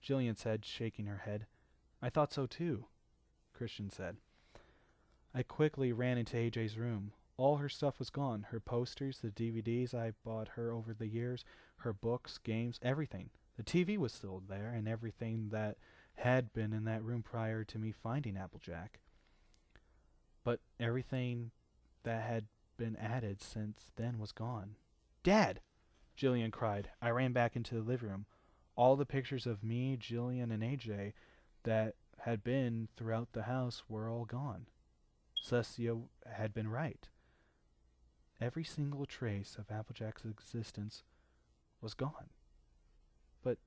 Jillian said, shaking her head. I thought so too, Christian said. I quickly ran into AJ's room. All her stuff was gone. Her posters, the DVDs I bought her over the years, her books, games, everything. The TV was still there, and everything that had been in that room prior to me finding Applejack. But everything that had been added since then was gone. Dad! Jillian cried. I ran back into the living room. All the pictures of me, Jillian, and AJ that had been throughout the house were all gone. Celestia had been right. Every single trace of Applejack's existence was gone. But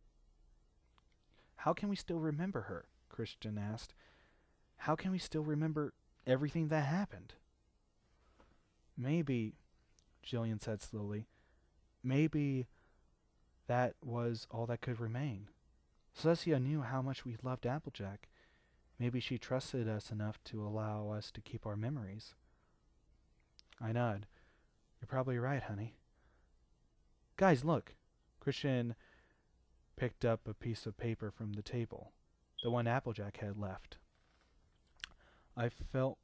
how can we still remember her? Christian asked. How can we still remember everything that happened? Maybe, Jillian said slowly, maybe that was all that could remain. Celestia knew how much we loved Applejack. Maybe she trusted us enough to allow us to keep our memories. I nodded. You're probably right, honey. Guys, look. Christian picked up a piece of paper from the table, the one Applejack had left. I felt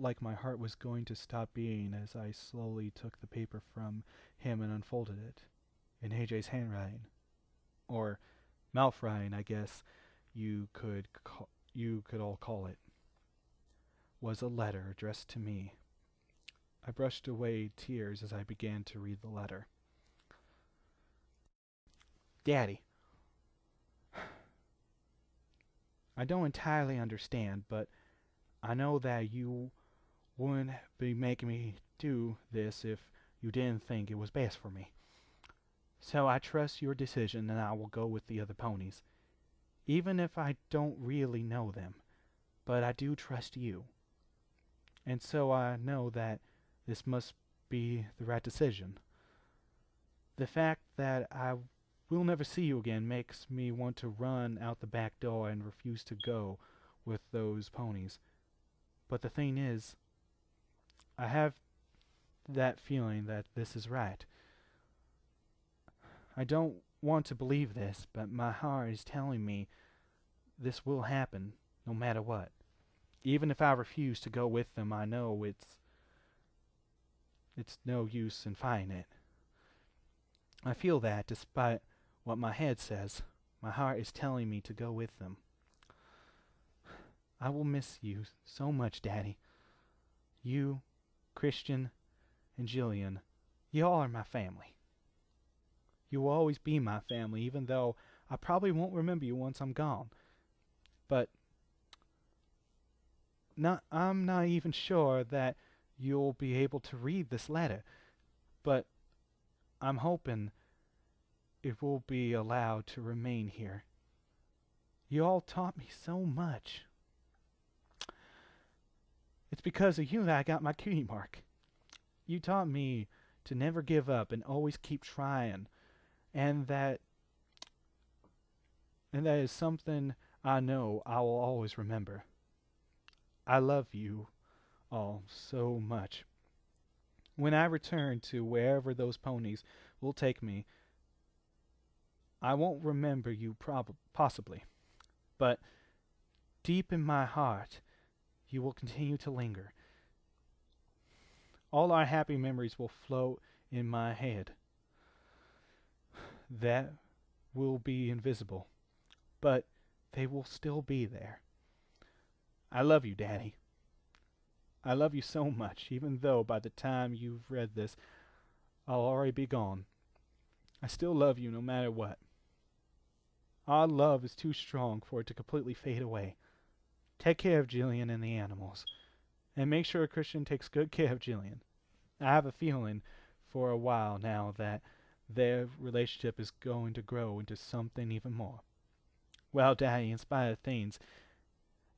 like my heart was going to stop beating as I slowly took the paper from him and unfolded it. In AJ's handwriting, or mouth writing, I guess you could all call it, was a letter addressed to me. I brushed away tears as I began to read the letter. Daddy, I don't entirely understand, but I know that you wouldn't be making me do this if you didn't think it was best for me. So I trust your decision and I will go with the other ponies, even if I don't really know them. But I do trust you. And so I know that this must be the right decision. The fact that I will never see you again makes me want to run out the back door and refuse to go with those ponies. But the thing is, I have that feeling that this is right. I don't want to believe this, but my heart is telling me this will happen no matter what. Even if I refuse to go with them, I know it's no use in fighting it. I feel that despite what my head says, my heart is telling me to go with them. I will miss you so much, Daddy. You, Christian, and Jillian, you all are my family. You will always be my family, even though I probably won't remember you once I'm gone. But I'm not even sure that you'll be able to read this letter, but I'm hoping it will be allowed to remain here. You all taught me so much. It's because of you that I got my cutie mark. You taught me to never give up and always keep trying, and that is something I know I will always remember. I love you all so much. When I return to wherever those ponies will take me, I won't remember you possibly, but deep in my heart, you will continue to linger. All our happy memories will float in my head. That will be invisible, but they will still be there. I love you, Daddy. I love you so much, even though by the time you've read this, I'll already be gone. I still love you no matter what. Our love is too strong for it to completely fade away. Take care of Jillian and the animals, and make sure Christian takes good care of Jillian. I have a feeling for a while now that their relationship is going to grow into something even more. Well, Daddy, in spite of things,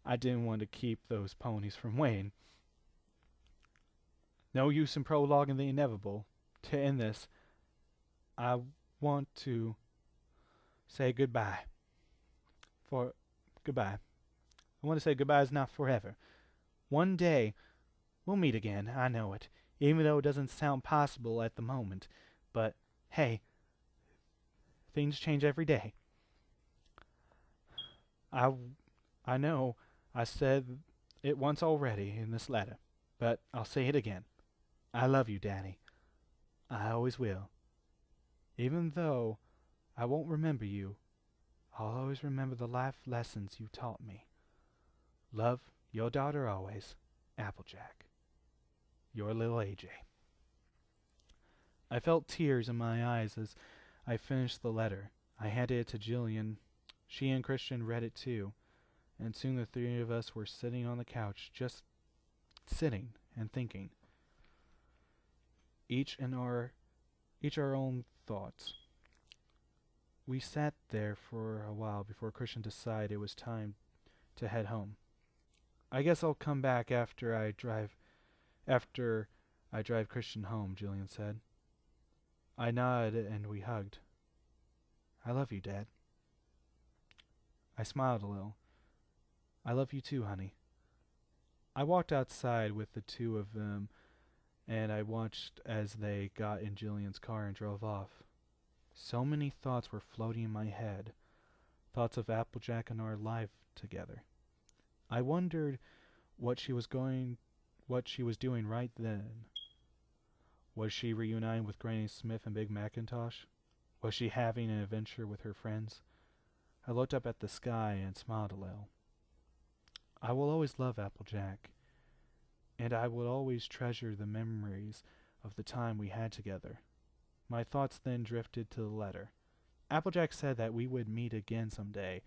I didn't want to keep those ponies from Wayne. No use in prologuing the inevitable. To end this, I want to say goodbye. Goodbye. I want to say goodbye is not forever. One day, we'll meet again, I know it, even though it doesn't sound possible at the moment. But, hey, things change every day. I know I said it once already in this letter, but I'll say it again. I love you, Daddy. I always will. Even though I won't remember you, I'll always remember the life lessons you taught me. Love, your daughter always, Applejack. Your little AJ. I felt tears in my eyes as I finished the letter. I handed it to Jillian. She and Christian read it too, and soon the three of us were sitting on the couch, just sitting and thinking. Each our own thoughts. We sat there for a while before Christian decided it was time to head home. I guess I'll come back after I drive Christian home, Jillian said. I nodded and we hugged. I love you, Dad. I smiled a little. I love you too, honey. I walked outside with the two of them, and I watched as they got in Jillian's car and drove off. So many thoughts were floating in my head, thoughts of Applejack and our life together. I wondered what she was doing right then. Was she reuniting with Granny Smith and Big Macintosh? Was she having an adventure with her friends? I looked up at the sky and smiled a little. I will always love Applejack, and I will always treasure the memories of the time we had together. My thoughts then drifted to the letter. Applejack said that we would meet again someday.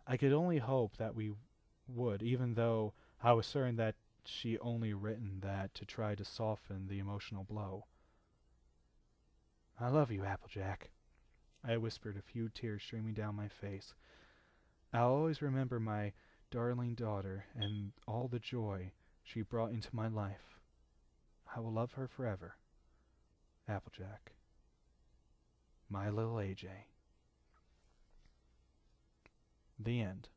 I could only hope that we would, even though I was certain that she only written that to try to soften the emotional blow. I love you, Applejack, I whispered, a few tears streaming down my face. I'll always remember my darling daughter and all the joy she brought into my life. I will love her forever. Applejack. My little AJ. The end.